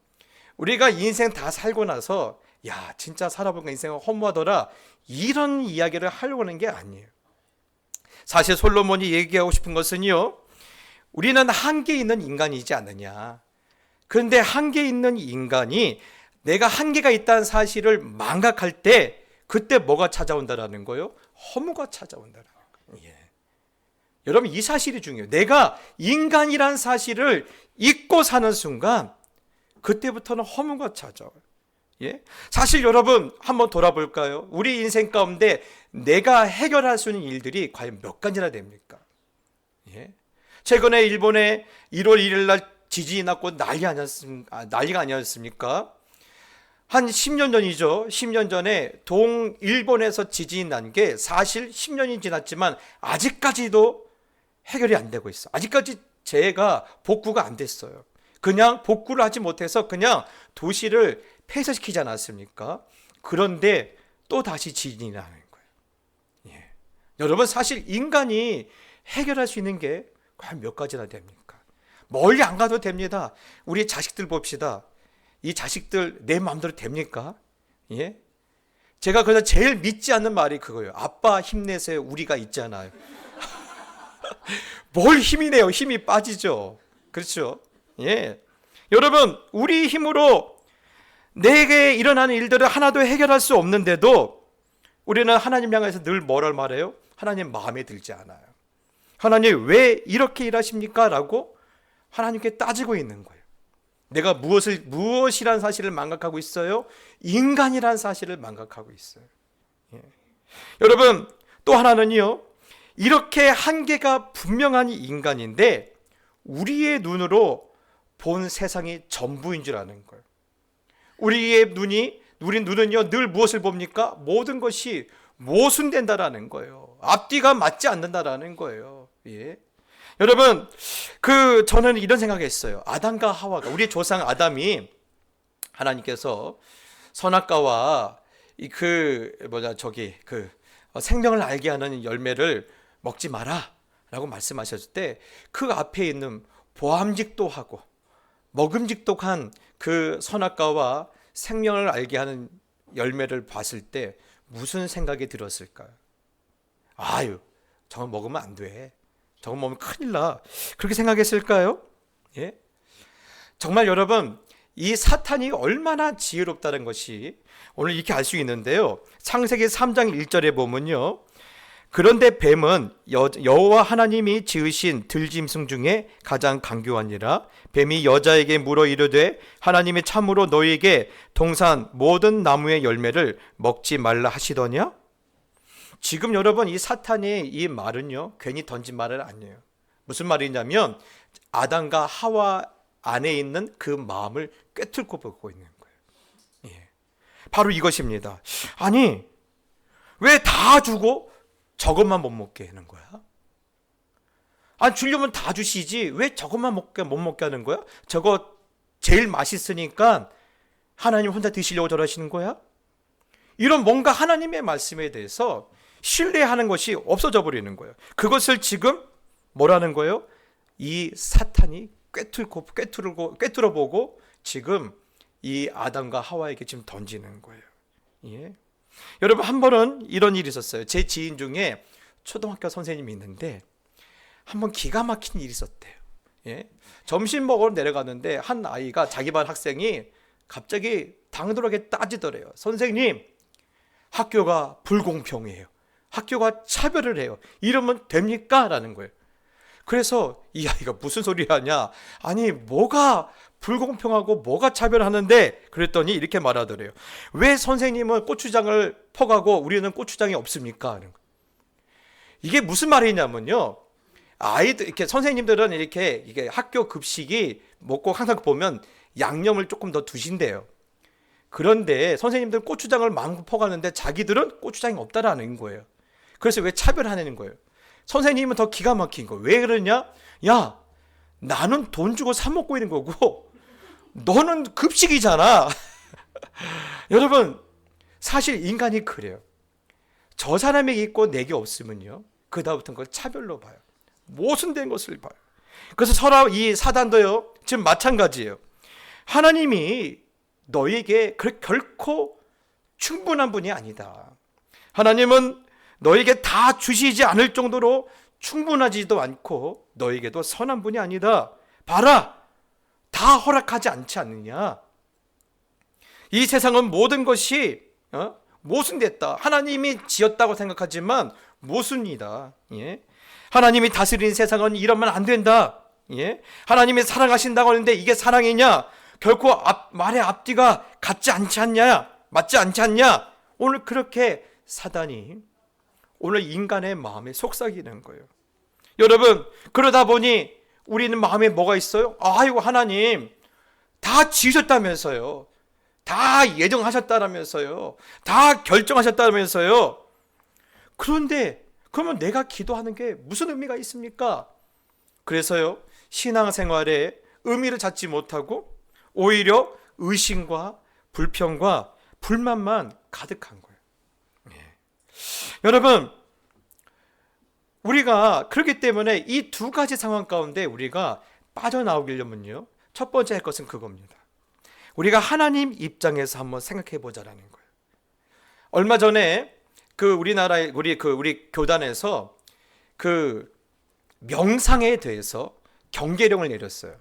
우리가 인생 다 살고 나서 야 진짜 살아보니까 인생은 허무하더라 이런 이야기를 하려고 하는 게 아니에요. 사실 솔로몬이 얘기하고 싶은 것은요, 우리는 한계 있는 인간이지 않느냐. 그런데 한계 있는 인간이 내가 한계가 있다는 사실을 망각할 때 그때 뭐가 찾아온다라는 거예요? 허무가 찾아온다라는 거예요. 여러분, 이 사실이 중요해요. 내가 인간이란 사실을 잊고 사는 순간 그때부터는 허무가 찾아와요. 사실 여러분 한번 돌아볼까요? 우리 인생 가운데 내가 해결할 수 있는 일들이 과연 몇 가지나 됩니까? 최근에 일본에 1월 1일 날 지진이 났고 난리가 아니었습니까? 한 10년 전이죠. 10년 전에 일본에서 지진이 난 게 사실 10년이 지났지만 아직까지도 해결이 안 되고 있어. 아직까지 재해가 복구가 안 됐어요. 그냥 복구를 하지 못해서 그냥 도시를 폐쇄시키지 않았습니까? 그런데 또 다시 지진이 나는 거예요. 여러분, 사실 인간이 해결할 수 있는 게 과연 몇 가지나 됩니까? 멀리 안 가도 됩니다. 우리 자식들 봅시다. 이 자식들 내 마음대로 됩니까? 제가 그래서 제일 믿지 않는 말이 그거예요. 아빠 힘내세요. 우리가 있잖아요. 뭘 힘이 내요? 힘이 빠지죠. 그렇죠? 여러분, 우리 힘으로 내게 일어나는 일들을 하나도 해결할 수 없는데도 우리는 하나님 향해서 늘 뭐를 말해요? 하나님 마음에 들지 않아요. 하나님 왜 이렇게 일하십니까? 라고 하나님께 따지고 있는 거예요. 내가 무엇이란 사실을 망각하고 있어요? 인간이란 사실을 망각하고 있어요. 여러분, 또 하나는요, 이렇게 한계가 분명한 인간인데 우리의 눈으로 본 세상이 전부인 줄 아는 거예요. 우리 눈은요 늘 무엇을 봅니까? 모든 것이 모순된다라는 거예요. 앞뒤가 맞지 않는다라는 거예요. 여러분, 저는 이런 생각했어요. 아담과 하와가, 우리 조상 아담이 하나님께서 선악과와 생명을 알게 하는 열매를 먹지 마라라고 말씀하셨을 때 그 앞에 있는 보암직도 하고 먹음직도 한 그 선악과와 생명을 알게 하는 열매를 봤을 때 무슨 생각이 들었을까요? 아유, 저거 먹으면 안 돼. 저거 먹으면 큰일 나. 그렇게 생각했을까요? 예? 정말 여러분, 이 사탄이 얼마나 지혜롭다는 것이 오늘 이렇게 알 수 있는데요. 창세기 3장 1절에 보면요. 그런데 뱀은 여호와 하나님이 지으신 들짐승 중에 가장 강교하니라. 뱀이 여자에게 물어 이르되 하나님이 참으로 너희에게 동산 모든 나무의 열매를 먹지 말라 하시더냐? 지금 여러분, 이 사탄의 이 말은요, 괜히 던진 말은 아니에요. 무슨 말이냐면 아담과 하와 안에 있는 그 마음을 꿰뚫고 보고 있는 거예요. 예. 바로 이것입니다. 아니, 왜 다 주고 저것만 못 먹게 하는 거야? 아니, 주려면 다 주시지 왜 저것만 못 먹게 하는 거야? 저거 제일 맛있으니까 하나님 혼자 드시려고 저러시는 거야? 이런 뭔가 하나님의 말씀에 대해서 신뢰하는 것이 없어져 버리는 거예요. 그것을 지금 뭐라는 거예요? 이 사탄이 꿰뚫어 보고 지금 이 아담과 하와에게 지금 던지는 거예요. 예. 여러분, 한 번은 이런 일이 있었어요. 제 지인 중에 초등학교 선생님이 있는데 한 번 기가 막힌 일이 있었대요. 예. 점심 먹으러 내려가는데 한 아이가, 자기 반 학생이 갑자기 당돌하게 따지더래요. 선생님, 학교가 불공평해요. 학교가 차별을 해요. 이러면 됩니까? 라는 거예요. 그래서 이 아이가 무슨 소리 하냐? 아니, 뭐가 불공평하고 뭐가 차별하는데? 그랬더니 이렇게 말하더래요. 왜 선생님은 고추장을 퍼가고 우리는 고추장이 없습니까? 이게 무슨 말이냐면요. 아이들, 이렇게 선생님들은 이게 학교 급식이 먹고 항상 보면 양념을 조금 더 두신대요. 그런데 선생님들은 고추장을 많고 퍼가는데 자기들은 고추장이 없다라는 거예요. 그래서 왜 차별하는 거예요? 선생님은 더 기가 막힌 거. 왜 그러냐? 야, 나는 돈 주고 사 먹고 있는 거고 너는 급식이잖아. 여러분, 사실 인간이 그래요. 저 사람에게 있고 내게 없으면요, 그다음부터는 그걸 차별로 봐요. 모순된 것을 봐요. 그래서 이 사단도요, 지금 마찬가지예요. 하나님이 너에게 결코 충분한 분이 아니다. 하나님은 너에게 다 주시지 않을 정도로 충분하지도 않고 너에게도 선한 분이 아니다. 봐라, 다 허락하지 않지 않느냐. 이 세상은 모든 것이 모순됐다. 하나님이 지었다고 생각하지만 모순이다. 예? 하나님이 다스리는 세상은 이러면 안 된다. 예? 하나님이 사랑하신다고 하는데 이게 사랑이냐? 결코 말의 앞뒤가 같지 않지 않냐? 맞지 않지 않냐? 오늘 그렇게 사단이 오늘 인간의 마음에 속삭이는 거예요. 여러분, 그러다 보니 우리는 마음에 뭐가 있어요? 아이고, 하나님 다 지으셨다면서요. 다 예정하셨다면서요. 다 결정하셨다면서요. 그런데 그러면 내가 기도하는 게 무슨 의미가 있습니까? 그래서요, 신앙생활에 의미를 찾지 못하고 오히려 의심과 불평과 불만만 가득한 거예요. 여러분, 우리가 그렇기 때문에 이 두 가지 상황 가운데 우리가 빠져나오려면요, 첫 번째 할 것은 그겁니다. 우리가 하나님 입장에서 한번 생각해 보자라는 거예요. 얼마 전에 우리 교단에서 명상에 대해서 경계령을 내렸어요.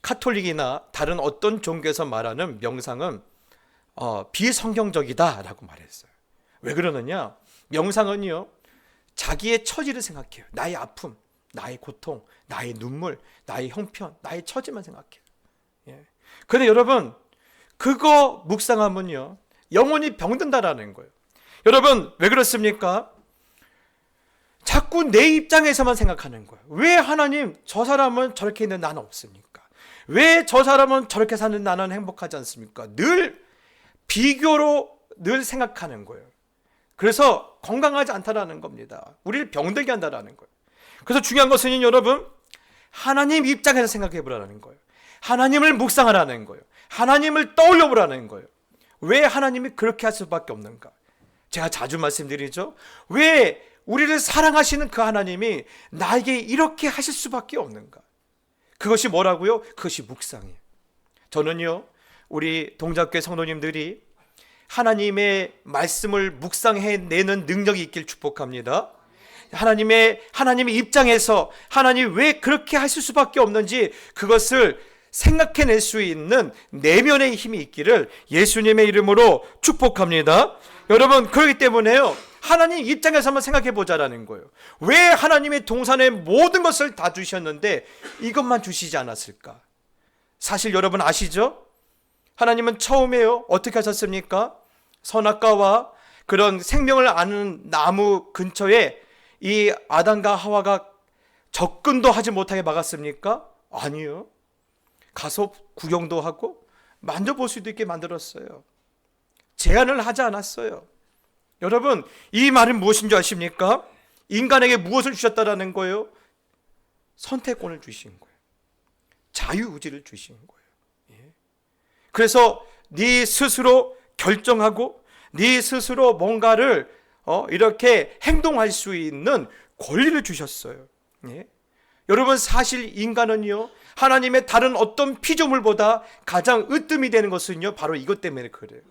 카톨릭이나 다른 어떤 종교에서 말하는 명상은 비성경적이다라고 말했어요. 왜 그러느냐? 명상은요, 자기의 처지를 생각해요. 나의 아픔, 나의 고통, 나의 눈물, 나의 형편, 나의 처지만 생각해요. 예. 그런데 여러분, 그거 묵상하면요, 영혼이 병든다라는 거예요. 여러분, 왜 그렇습니까? 자꾸 내 입장에서만 생각하는 거예요. 왜 하나님, 저 사람은 저렇게 있는데 나는 없습니까? 왜 저 사람은 저렇게 사는 나는 행복하지 않습니까? 늘 비교로 늘 생각하는 거예요. 그래서 건강하지 않다라는 겁니다. 우리를 병들게 한다라는 거예요. 그래서 중요한 것은 여러분, 하나님 입장에서 생각해 보라는 거예요. 하나님을 묵상하라는 거예요. 하나님을 떠올려 보라는 거예요. 왜 하나님이 그렇게 할 수밖에 없는가? 제가 자주 말씀드리죠. 왜 우리를 사랑하시는 그 하나님이 나에게 이렇게 하실 수밖에 없는가? 그것이 뭐라고요? 그것이 묵상이에요. 저는요, 우리 동작교회 성도님들이 하나님의 말씀을 묵상해내는 능력이 있길 축복합니다. 하나님의 입장에서 하나님 왜 그렇게 하실 수밖에 없는지 그것을 생각해낼 수 있는 내면의 힘이 있기를 예수님의 이름으로 축복합니다. 여러분, 그렇기 때문에요, 하나님 입장에서 한번 생각해 보자라는 거예요. 왜 하나님의 동산에 모든 것을 다 주셨는데 이것만 주시지 않았을까? 사실 여러분 아시죠? 하나님은 처음에요, 어떻게 하셨습니까? 선악과와 그런 생명을 아는 나무 근처에 이 아담과 하와가 접근도 하지 못하게 막았습니까? 아니요. 가서 구경도 하고 만져볼 수도 있게 만들었어요. 제한을 하지 않았어요. 여러분, 이 말은 무엇인 줄 아십니까? 인간에게 무엇을 주셨다라는 거예요? 선택권을 주신 거예요. 자유의지를 주신 거예요. 그래서 네 스스로 결정하고 네 스스로 뭔가를 이렇게 행동할 수 있는 권리를 주셨어요. 여러분, 사실 인간은요, 하나님의 다른 어떤 피조물보다 가장 으뜸이 되는 것은요, 바로 이것 때문에 그래요.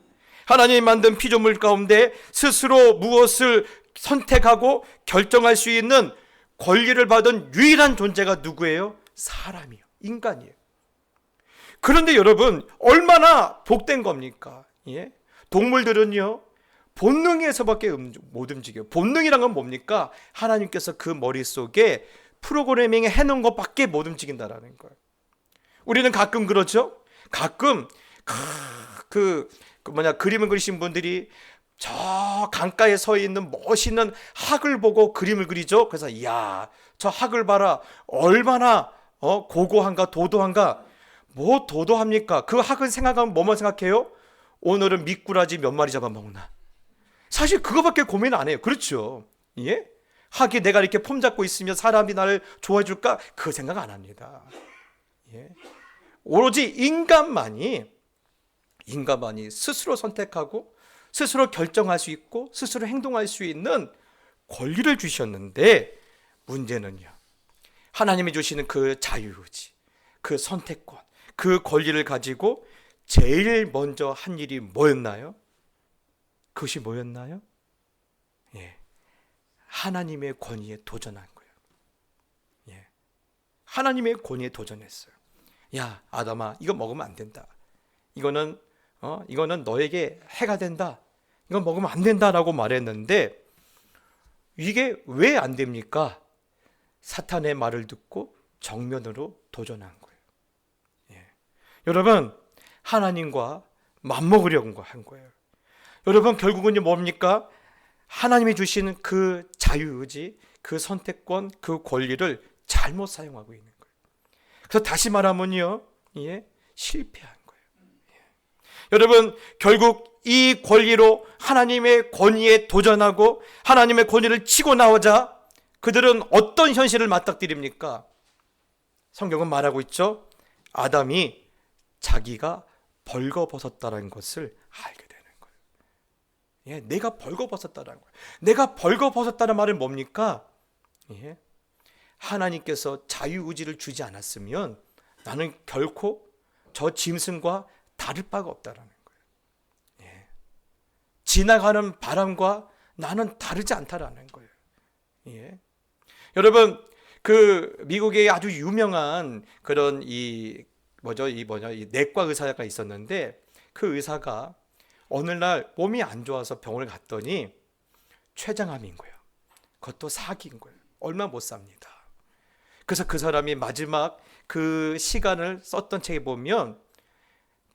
하나님이 만든 피조물 가운데 스스로 무엇을 선택하고 결정할 수 있는 권리를 받은 유일한 존재가 누구예요? 사람이요, 인간이에요. 그런데 여러분, 얼마나 복된 겁니까? 동물들은요, 본능에서밖에 못 움직여요. 본능이란 건 뭡니까? 하나님께서 그 머릿속에 프로그래밍 해놓은 것밖에 못 움직인다라는 거예요. 우리는 가끔 그렇죠? 가끔 그림을 그리신 분들이 저 강가에 서 있는 멋있는 학을 보고 그림을 그리죠. 그래서 이야, 저 학을 봐라, 얼마나 고고한가, 도도한가. 뭐 도도합니까? 그 학을 생각하면 뭐만 생각해요? 오늘은 미꾸라지 몇 마리 잡아먹나. 사실 그거밖에 고민 안 해요. 그렇죠? 예? 학이 내가 이렇게 폼 잡고 있으면 사람이 나를 좋아해 줄까? 그 생각 안 합니다. 오로지 인간만이 스스로 선택하고 스스로 결정할 수 있고 스스로 행동할 수 있는 권리를 주셨는데, 문제는요, 하나님이 주시는 그 자유의지, 그 선택권, 그 권리를 가지고 제일 먼저 한 일이 뭐였나요? 그것이 뭐였나요? 하나님의 권위에 도전한 거예요. 하나님의 권위에 도전했어요. 야, 아담아, 이거 먹으면 안 된다. 이거는 너에게 해가 된다. 이건 먹으면 안 된다라고 말했는데, 이게 왜 안 됩니까? 사탄의 말을 듣고 정면으로 도전한 거예요. 여러분, 하나님과 맞먹으려고 한 거예요. 여러분, 결국은 뭡니까? 하나님이 주신 그 자유의지, 그 선택권, 그 권리를 잘못 사용하고 있는 거예요. 그래서 다시 말하면요, 실패한 거예요. 여러분, 결국 이 권리로 하나님의 권위에 도전하고 하나님의 권위를 치고 나오자 그들은 어떤 현실을 맞닥뜨립니까? 성경은 말하고 있죠. 아담이 자기가 벌거벗었다는 것을 알게 되는 거예요. 내가 벌거벗었다는 거예요. 내가 벌거벗었다는 말은 뭡니까? 하나님께서 자유의지를 주지 않았으면 나는 결코 저 짐승과 다를 바가 없다라는 거예요. 지나가는 바람과 나는 다르지 않다라는 거예요. 여러분, 그 미국의 아주 유명한 그런 이 내과 의사가 있었는데, 그 의사가 어느 날 몸이 안 좋아서 병원을 갔더니 췌장암인 거예요. 그것도 사기인 거예요. 얼마 못 삽니다. 그래서 그 사람이 마지막 그 시간을 썼던 책에 보면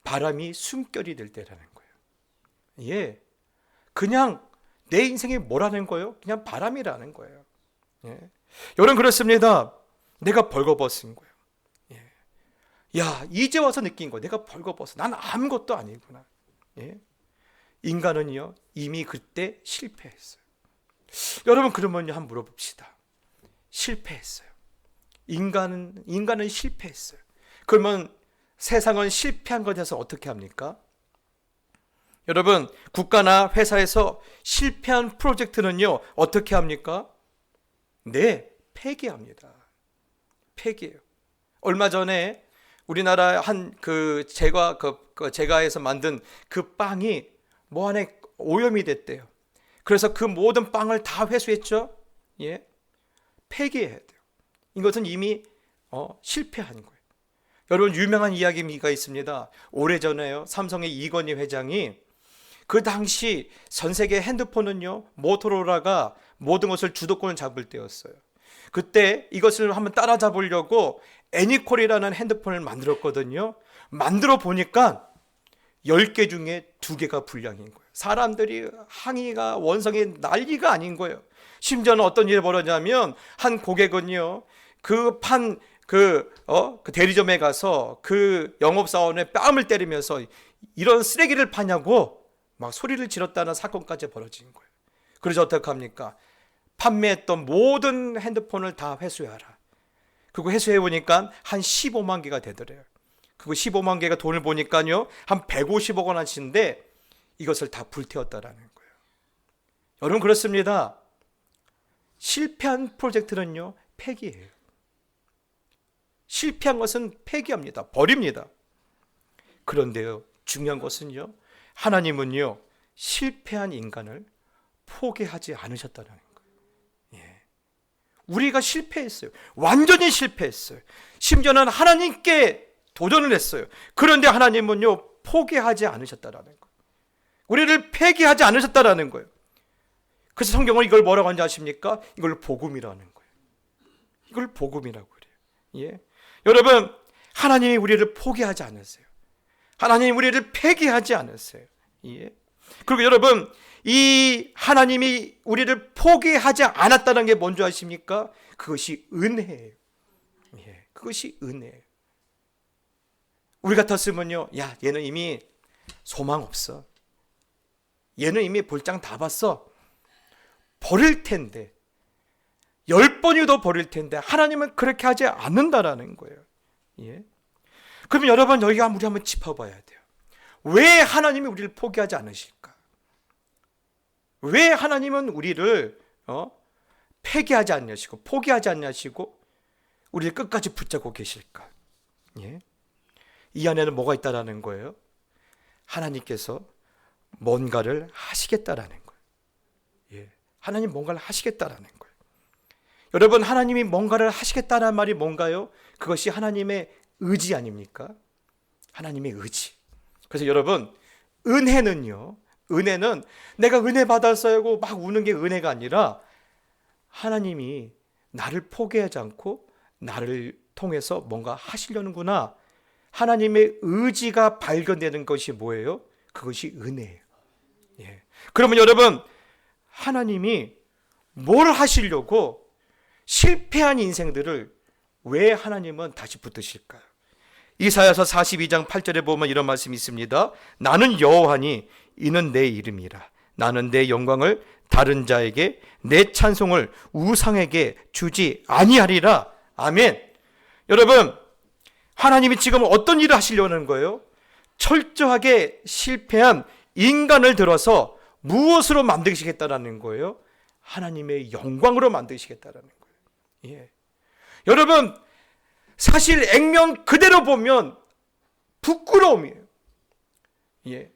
바람이 숨결이 될 때라는 거예요. 그냥 내 인생이 뭐라는 거예요? 그냥 바람이라는 거예요. 여러분, 그렇습니다. 내가 벌거벗은 거예요. 야, 이제 와서 느낀 거예요. 내가 벌거벗어. 난 아무것도 아니구나. 인간은요, 이미 그때 실패했어요. 여러분, 그러면요, 한번 물어봅시다. 실패했어요. 인간은 실패했어요. 그러면 세상은 실패한 것에 대해서 어떻게 합니까? 여러분, 국가나 회사에서 실패한 프로젝트는요, 어떻게 합니까? 네, 폐기합니다. 폐기해요. 얼마 전에 우리나라 제가에서 만든 그 빵이 뭐 안에 오염이 됐대요. 그래서 그 모든 빵을 다 회수했죠. 예, 폐기해야 돼요. 이것은 이미 실패한 거예요. 여러분, 유명한 이야기가 있습니다. 오래전에요, 삼성의 이건희 회장이 그 당시 전 세계 핸드폰은요, 모토로라가 모든 것을 주도권을 잡을 때였어요. 그때 이것을 한번 따라잡으려고 애니콜이라는 핸드폰을 만들었거든요. 만들어 보니까 10개 중에 2개가 불량인 거예요. 사람들이 항의가 원성이 난리가 아닌 거예요. 심지어는 어떤 일이 벌어졌냐면, 한 고객은요, 그 대리점에 가서 그 영업사원의 뺨을 때리면서 이런 쓰레기를 파냐고 막 소리를 지렀다는 사건까지 벌어진 거예요. 그래서 어떡합니까? 판매했던 모든 핸드폰을 다 회수하라. 그거 회수해 보니까 한 15만 개가 되더래요. 그거 15만 개가 돈을 보니까요, 한 150억 원 하시는데 이것을 다 불태웠다라는 거예요. 여러분, 그렇습니다. 실패한 프로젝트는요, 폐기해요. 실패한 것은 폐기합니다. 버립니다. 그런데요, 중요한 것은요, 하나님은요, 실패한 인간을 포기하지 않으셨다는 거예요. 예. 우리가 실패했어요. 완전히 실패했어요. 심지어는 하나님께 도전을 했어요. 그런데 하나님은요, 포기하지 않으셨다는 거예요. 우리를 폐기하지 않으셨다는 거예요. 그래서 성경은 이걸 뭐라고 하는지 아십니까? 이걸 복음이라는 거예요. 이걸 복음이라고 그래요. 예. 여러분, 하나님이 우리를 포기하지 않으세요. 하나님이 우리를 폐기하지 않으세요. 예. 그리고 여러분, 이 하나님이 우리를 포기하지 않았다는 게 뭔지 아십니까? 그것이 은혜예요. 예. 그것이 은혜예요. 우리 같았으면요, 야, 얘는 이미 소망 없어. 얘는 이미 볼장 다 봤어. 버릴 텐데, 10번이도 버릴 텐데, 하나님은 그렇게 하지 않는다라는 거예요. 예. 그러면 여러분, 우리 한번 짚어봐야 돼요. 왜 하나님이 우리를 포기하지 않으실까? 왜 하나님은 우리를 폐기하지 않으시고 포기하지 않으시고 우리를 끝까지 붙잡고 계실까? 예. 이 안에는 뭐가 있다라는 거예요? 하나님께서 뭔가를 하시겠다라는 거예요. 예. 하나님 뭔가를 하시겠다라는 거예요. 여러분, 하나님이 뭔가를 하시겠다는 말이 뭔가요? 그것이 하나님의 의지 아닙니까? 하나님의 의지. 그래서 여러분, 은혜는 내가 은혜 받았어요 하고 막 우는 게 은혜가 아니라, 하나님이 나를 포기하지 않고 나를 통해서 뭔가 하시려는구나, 하나님의 의지가 발견되는 것이 뭐예요? 그것이 은혜예요. 예. 그러면 여러분, 하나님이 뭘 하시려고 실패한 인생들을 왜 하나님은 다시 붙드실까요? 이사야서 42장 8절에 보면 이런 말씀이 있습니다. 나는 여호와니 이는 내 이름이라. 나는 내 영광을 다른 자에게, 내 찬송을 우상에게 주지 아니하리라. 아멘. 여러분, 하나님이 지금 어떤 일을 하시려는 거예요? 철저하게 실패한 인간을 들어서 무엇으로 만드시겠다라는 거예요? 하나님의 영광으로 만드시겠다라는 거예요. 예. 여러분, 사실 액면 그대로 보면 부끄러움이에요. 예.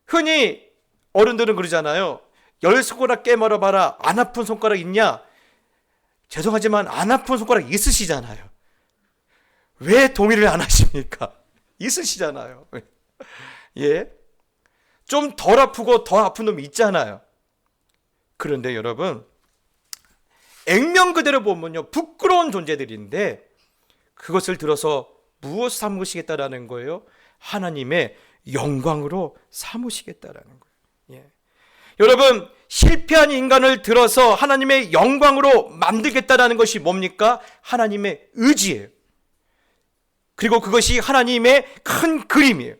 흔히 어른들은 그러잖아요. 10손가락 깨물어 봐라. 안 아픈 손가락 있냐? 죄송하지만 안 아픈 손가락 있으시잖아요. 왜 동의를 안 하십니까? 있으시잖아요. 예. 좀 덜 아프고 더 아픈 놈이 있잖아요. 그런데 여러분, 액면 그대로 보면요, 부끄러운 존재들인데 그것을 들어서 무엇 삼으시겠다라는 거예요? 하나님의 영광으로 삼으시겠다라는 거예요. 예. 여러분, 실패한 인간을 들어서 하나님의 영광으로 만들겠다라는 것이 뭡니까? 하나님의 의지예요. 그리고 그것이 하나님의 큰 그림이에요.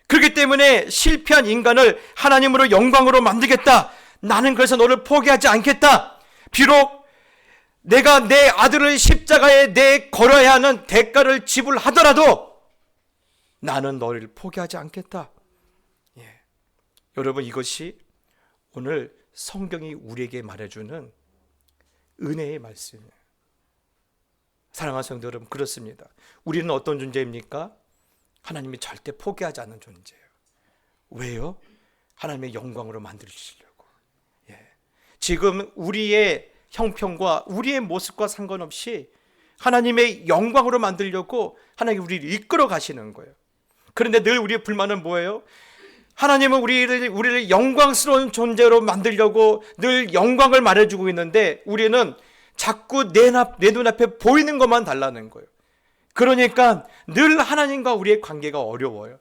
그렇기 때문에 실패한 인간을 하나님으로 영광으로 만들겠다. 나는 그래서 너를 포기하지 않겠다. 비록 내가 내 아들을 십자가에 내 걸어야 하는 대가를 지불하더라도 나는 너를 포기하지 않겠다. 예. 여러분, 이것이 오늘 성경이 우리에게 말해주는 은혜의 말씀이에요. 사랑하는 성도 여러분, 그렇습니다. 우리는 어떤 존재입니까? 하나님이 절대 포기하지 않는 존재예요. 왜요? 하나님의 영광으로 만들어주시려고. 지금 우리의 형편과 우리의 모습과 상관없이 하나님의 영광으로 만들려고 하나님이 우리를 이끌어 가시는 거예요. 그런데 늘 우리의 불만은 뭐예요? 하나님은 우리를 영광스러운 존재로 만들려고 늘 영광을 말해주고 있는데 우리는 자꾸 내 눈앞에 보이는 것만 달라는 거예요. 그러니까 늘 하나님과 우리의 관계가 어려워요.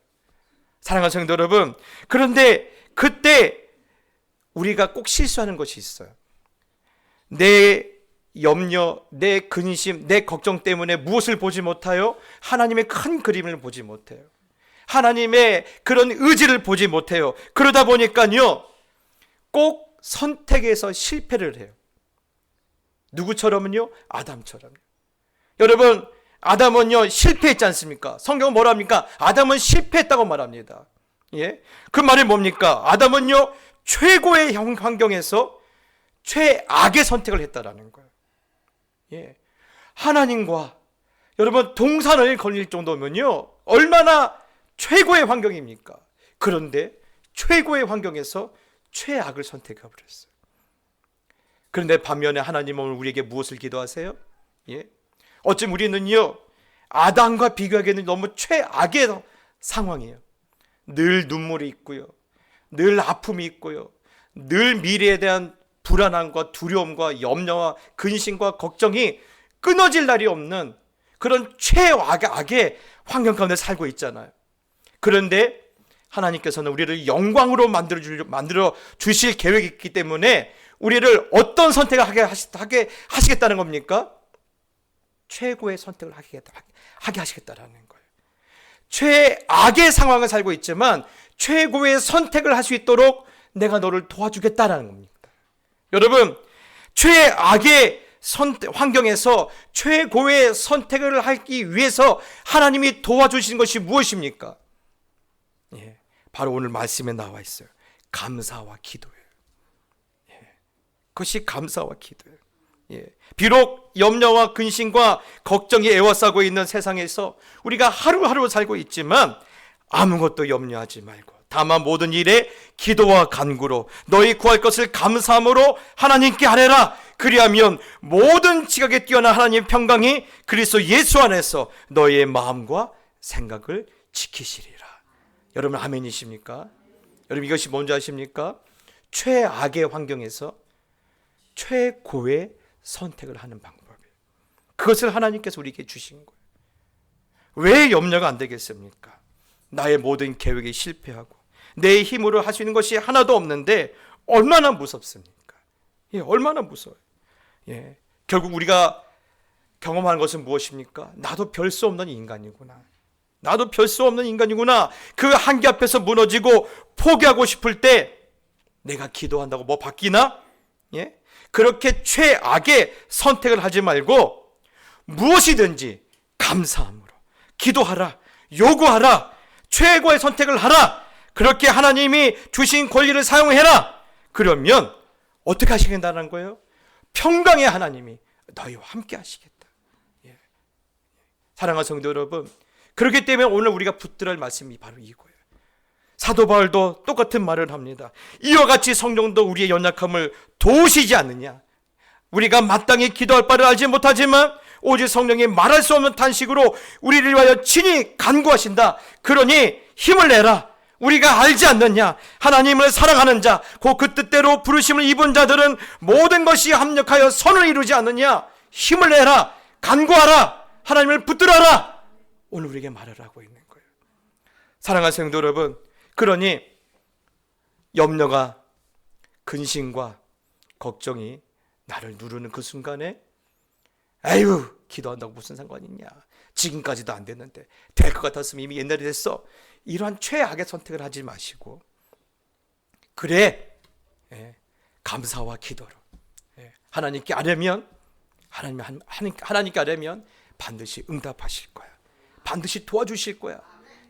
사랑하는 성도 여러분, 그런데 그때 우리가 꼭 실수하는 것이 있어요. 내 염려, 내 근심, 내 걱정 때문에 무엇을 보지 못하여? 하나님의 큰 그림을 보지 못해요. 하나님의 그런 의지를 보지 못해요. 그러다 보니까요, 꼭 선택에서 실패를 해요. 누구처럼은요? 아담처럼요. 여러분, 아담은요 실패했지 않습니까? 성경은 뭐라 합니까? 아담은 실패했다고 말합니다. 그 말이 뭡니까? 아담은요 최고의 환경에서 최악의 선택을 했다라는 거예요. 하나님과 여러분 동산을 걸릴 정도면요 얼마나 최고의 환경입니까? 그런데 최고의 환경에서 최악을 선택해 버렸어요. 그런데 반면에 하나님은 우리에게 무엇을 기도하세요? 어찌 우리는요 아담과 비교하기에는 너무 최악의 상황이에요. 늘 눈물이 있고요, 늘 아픔이 있고요, 늘 미래에 대한 불안함과 두려움과 염려와 근심과 걱정이 끊어질 날이 없는 그런 최악의 환경 가운데 살고 있잖아요. 그런데 하나님께서는 우리를 영광으로 만들어 주실 계획이 있기 때문에 우리를 어떤 선택을 하게 하시겠다는 겁니까? 최고의 선택을 하게 하시겠다라는 거예요. 최악의 상황을 살고 있지만 최고의 선택을 할 수 있도록 내가 너를 도와주겠다라는 겁니다. 여러분, 최악의 환경에서 최고의 선택을 하기 위해서 하나님이 도와주신 것이 무엇입니까? 바로 오늘 말씀에 나와 있어요. 감사와 기도예요. 그것이 감사와 기도예요. 비록 염려와 근심과 걱정이 에워싸고 있는 세상에서 우리가 하루하루 살고 있지만 아무것도 염려하지 말고 다만 모든 일에 기도와 간구로 너희 구할 것을 감사함으로 하나님께 아뢰라. 그리하면 모든 지각에 뛰어난 하나님의 평강이 그리스도 예수 안에서 너희의 마음과 생각을 지키시리라. 여러분 아멘이십니까? 여러분 이것이 뭔지 아십니까? 최악의 환경에서 최고의 선택을 하는 방법이에요. 그것을 하나님께서 우리에게 주신 거예요. 왜 염려가 안 되겠습니까? 나의 모든 계획이 실패하고 내 힘으로 할 수 있는 것이 하나도 없는데 얼마나 무섭습니까? 얼마나 무서워요. 결국 우리가 경험하는 것은 무엇입니까? 나도 별 수 없는 인간이구나. 나도 별 수 없는 인간이구나. 그 한계 앞에서 무너지고 포기하고 싶을 때 내가 기도한다고 뭐 바뀌나? 그렇게 최악의 선택을 하지 말고 무엇이든지 감사함으로 기도하라, 요구하라, 최고의 선택을 하라. 그렇게 하나님이 주신 권리를 사용해라. 그러면 어떻게 하시겠다는 거예요? 평강의 하나님이 너희와 함께 하시겠다. 사랑하는 성도 여러분, 그렇기 때문에 오늘 우리가 붙들어야 할 말씀이 바로 이거예요. 사도 바울도 똑같은 말을 합니다. 이와 같이 성령도 우리의 연약함을 도우시지 않느냐. 우리가 마땅히 기도할 바를 알지 못하지만 오직 성령이 말할 수 없는 탄식으로 우리를 위하여 친히 간구하신다. 그러니 힘을 내라. 우리가 알지 않느냐. 하나님을 사랑하는 자, 곧 그 뜻대로 부르심을 입은 자들은 모든 것이 합력하여 선을 이루지 않느냐. 힘을 내라. 간구하라. 하나님을 붙들어라. 오늘 우리에게 말하라고 있는 거예요. 사랑하는 성도 여러분, 그러니 염려가 근심과 걱정이 나를 누르는 그 순간에 아유 기도한다고 무슨 상관이 있냐, 지금까지도 안 됐는데 될 것 같았으면 이미 옛날에 됐어, 이러한 최악의 선택을 하지 마시고 그래 감사와 기도로 하나님께 아뢰면 하나님께 아뢰면 반드시 응답하실 거야. 반드시 도와주실 거야.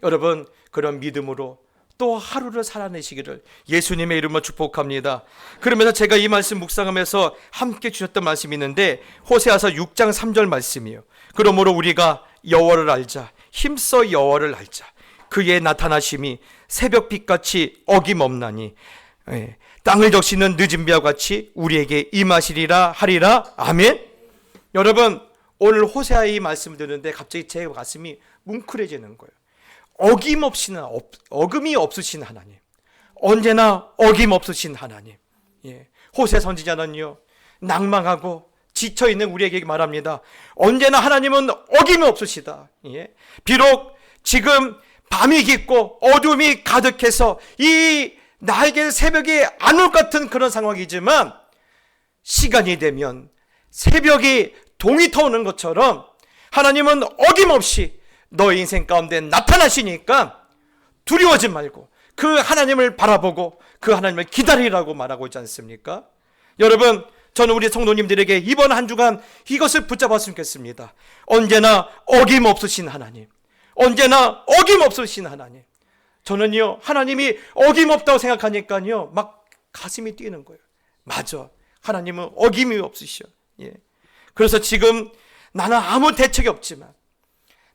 여러분 그런 믿음으로 또 하루를 살아내시기를 예수님의 이름으로 축복합니다. 그러면서 제가 이 말씀 묵상하면서 함께 주셨던 말씀이 있는데 호세아서 6장 3절 말씀이에요. 그러므로 우리가 여호와를 알자, 힘써 여호와를 알자. 그의 나타나심이 새벽빛같이 어김없나니 땅을 적시는 늦은 비와 같이 우리에게 임하시리라 하리라. 아멘. 여러분, 오늘 호세아의 이 말씀을 듣는데 갑자기 제 가슴이 뭉클해지는 거예요. 어김이 없으신 하나님, 언제나 어김없으신 하나님. 호세 선지자는요, 낭망하고 지쳐있는 우리에게 말합니다. 언제나 하나님은 어김이 없으시다. 비록 지금 밤이 깊고 어둠이 가득해서 이 나에게 새벽이 안 올 같은 그런 상황이지만 시간이 되면 새벽이 동이 터오는 것처럼 하나님은 어김없이 너의 인생 가운데 나타나시니까 두려워하지 말고 그 하나님을 바라보고 그 하나님을 기다리라고 말하고 있지 않습니까? 여러분, 저는 우리 성도님들에게 이번 한 주간 이것을 붙잡았으면 좋겠습니다. 언제나 어김없으신 하나님, 언제나 어김없으신 하나님. 저는요, 하나님이 어김없다고 생각하니까요, 막 가슴이 뛰는 거예요. 맞아, 하나님은 어김이 없으셔. 그래서 지금 나는 아무 대책이 없지만,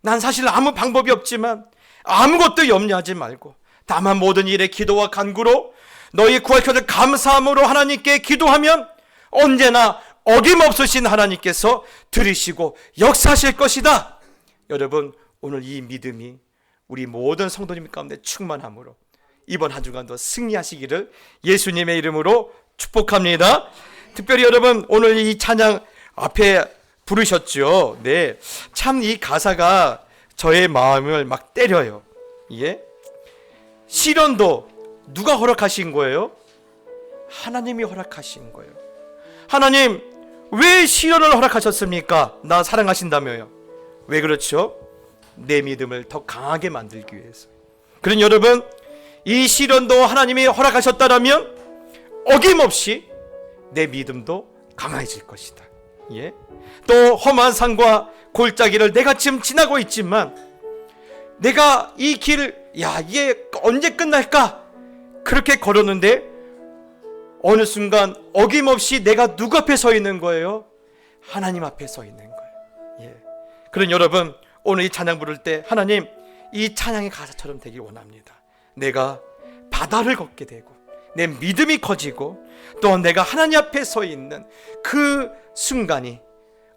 난 사실 아무 방법이 없지만 아무것도 염려하지 말고 다만 모든 일에 기도와 간구로 너희 구할 것을 감사함으로 하나님께 기도하면 언제나 어김없으신 하나님께서 들으시고 역사하실 것이다. 여러분, 오늘 이 믿음이 우리 모든 성도님 가운데 충만함으로 이번 한 주간도 승리하시기를 예수님의 이름으로 축복합니다. 특별히 여러분, 오늘 이 찬양 앞에 부르셨죠. 네, 참 이 가사가 저의 마음을 막 때려요. 시련도 누가 허락하신 거예요? 하나님이 허락하신 거예요. 하나님, 왜 시련을 허락하셨습니까? 나 사랑하신다며요. 왜 그렇죠? 내 믿음을 더 강하게 만들기 위해서. 그런 여러분, 이 시련도 하나님이 허락하셨다라면 어김없이 내 믿음도 강해질 것이다. 또 험한 산과 골짜기를 내가 지금 지나고 있지만 내가 이 길, 이게 언제 끝날까? 그렇게 걸었는데 어느 순간 어김없이 내가 누구 앞에 서 있는 거예요? 하나님 앞에 서 있는 거예요. 그런 여러분, 오늘 이 찬양 부를 때 하나님, 이 찬양의 가사처럼 되길 원합니다. 내가 바다를 걷게 되고 내 믿음이 커지고 또 내가 하나님 앞에 서 있는 그 순간이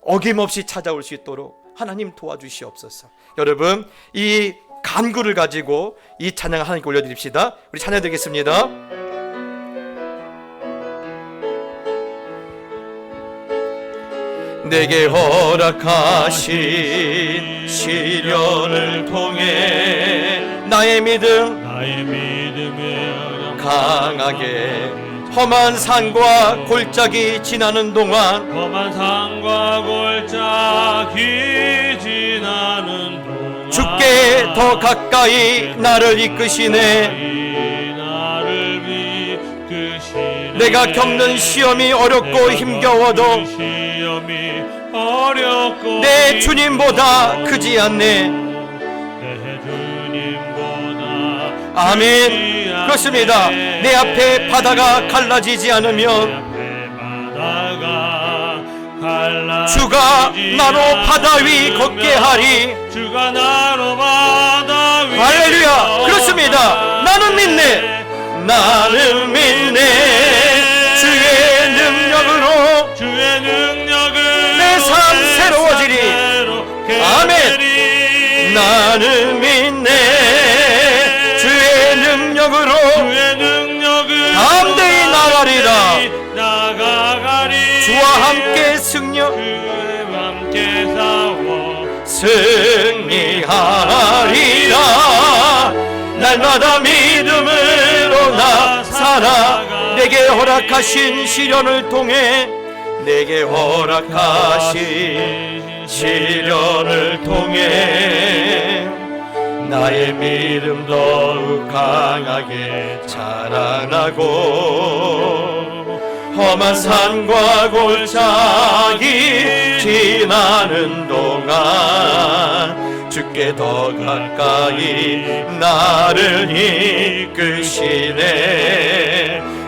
어김없이 찾아올 수 있도록 하나님 도와주시옵소서. 여러분, 이 간구를 가지고 이 찬양을 하나님께 올려드립시다. 우리 찬양 드리겠습니다. 내게 허락하신 시련을 통해 나의 믿음을 강하게 험한 산과 골짜기 지나는 동안 주께 더 가까이 나를 이끄시네. 내가 겪는 시험이 어렵고 힘겨워도 내 주님보다 크지 않네. 아멘. 그렇습니다. 내 앞에 바다가 갈라지지 않으면 주가 나로 바다 위 걷게 하리. 할렐루야. 그렇습니다. 나는 믿네. 주의 능력으로 내 삶 새로워지리. 아멘. 나는 믿네. 주의 능력으로 담대히 나가리라. 주와 함께 승리하리라. 날마다 믿음으로 나 살아. 내게 허락하신 시련을 통해 나의 믿음 더욱 강하게 자라나고 험한 산과 골짜기 지나는 동안 주께 더 가까이 나를 이끄시네.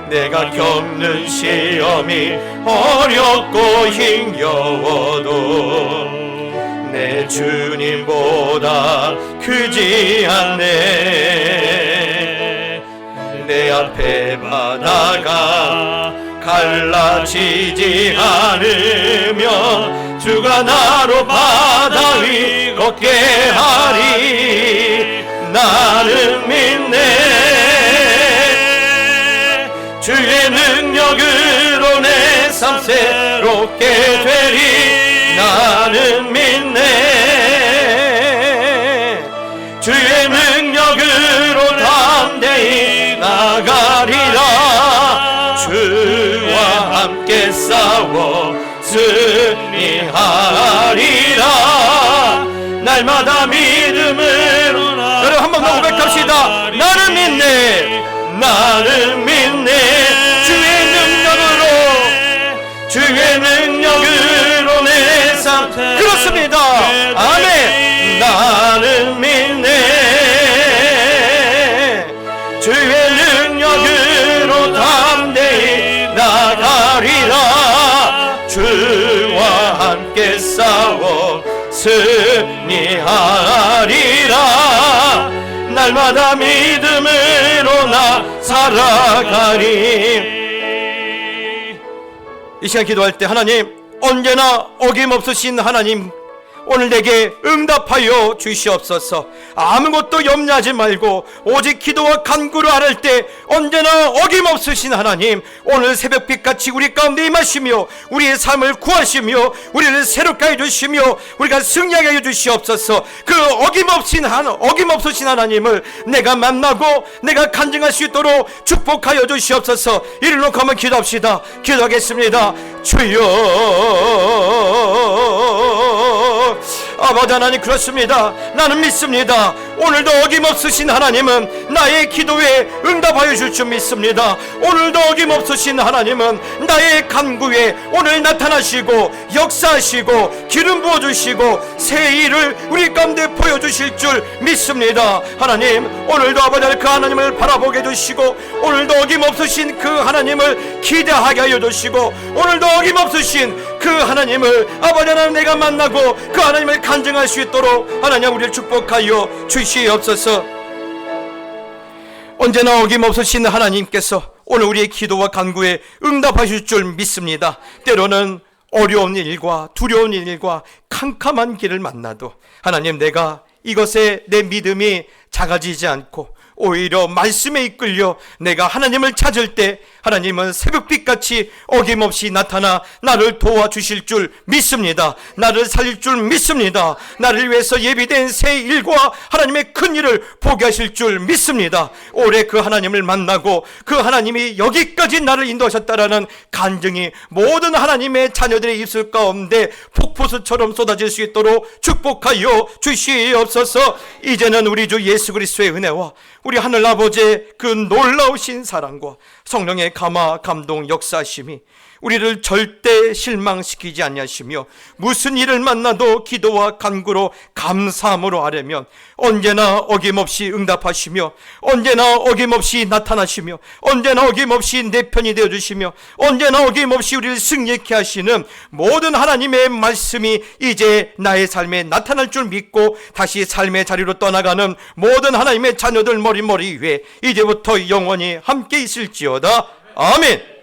내가 겪는 시험이 어렵고 힘겨워도 내 주님보다 크지 않네. 내 앞에 바다가 갈라지지 않으면 주가 나로 바다 위 걷게 하리. 나는 믿네. 주의 능력으로 내 삶 새롭게 되리. 나는 믿네. 주의 능력으로 담대히 나가리라. 주와 함께 싸워 승리하리라. 날마다 믿음으로 여러분 한 번 더 고백합시다. 나는 믿네. 나는 믿네. 주의 능력으로 내 삶 그렇습니다. 아멘. 나는 믿네. 주의 능력으로 담대히 나가리라. 주와 함께 싸워 승리하리라. 날마다 믿음으로 나 살아가리. 이 시간 기도할 때 하나님, 언제나 어김없으신 하나님, 오늘 내게 응답하여 주시옵소서. 아무것도 염려하지 말고 오직 기도와 간구로 아뢰을 때 언제나 어김없으신 하나님, 오늘 새벽빛같이 우리 가운데 임하시며 우리의 삶을 구하시며 우리를 새롭게 해주시며 우리가 승리하게 해주시옵소서. 그 어김없으신 하나님을 내가 만나고 내가 간증할 수 있도록 축복하여 주시옵소서. 이를 놓고 한번 기도합시다. 기도하겠습니다. 주여, 아버지 하나님, 그렇습니다. 나는 믿습니다. 오늘도 어김없으신 하나님은 나의 기도에 응답하여 줄 줄 믿습니다. 오늘도 어김없으신 하나님은 나의 간구에 오늘 나타나시고 역사하시고 기름 부어주시고 새 일을 우리 가운데 보여주실 줄 믿습니다. 하나님, 오늘도 아버지 하나님 그 하나님을 바라보게 해주시고 오늘도 어김없으신 그 하나님을 기대하게 하여 주시고 오늘도 어김없으신 그 하나님을 아버지 하나님 내가 만나고 그 하나님을 간증할 수 있도록 하나님 우리를 축복하여 주시옵소서. 언제나 어김없으신 하나님께서 오늘 우리의 기도와 간구에 응답하실 줄 믿습니다. 때로는 어려운 일과 두려운 일과 캄캄한 길을 만나도 하나님, 내가 이것에 내 믿음이 작아지지 않고 오히려 말씀에 이끌려 내가 하나님을 찾을 때 하나님은 새벽빛같이 어김없이 나타나 나를 도와주실 줄 믿습니다. 나를 살릴 줄 믿습니다. 나를 위해서 예비된 새 일과 하나님의 큰 일을 보게 하실 줄 믿습니다. 올해 그 하나님을 만나고 그 하나님이 여기까지 나를 인도하셨다라는 간증이 모든 하나님의 자녀들의 입술 가운데 폭포수처럼 쏟아질 수 있도록 축복하여 주시옵소서. 이제는 우리 주 예수 그리스도의 은혜와 우리 하늘 아버지의 그 놀라우신 사랑과 성령의 감화 감동 역사하심이 우리를 절대 실망시키지 아니하시며 무슨 일을 만나도 기도와 간구로 감사함으로 아뢰면 언제나 어김없이 응답하시며 언제나 어김없이 나타나시며 언제나 어김없이 내 편이 되어주시며 언제나 어김없이 우리를 승리케 하시는 모든 하나님의 말씀이 이제 나의 삶에 나타날 줄 믿고 다시 삶의 자리로 떠나가는 모든 하나님의 자녀들 머리 위에 이제부터 영원히 함께 있을지어다. 아멘.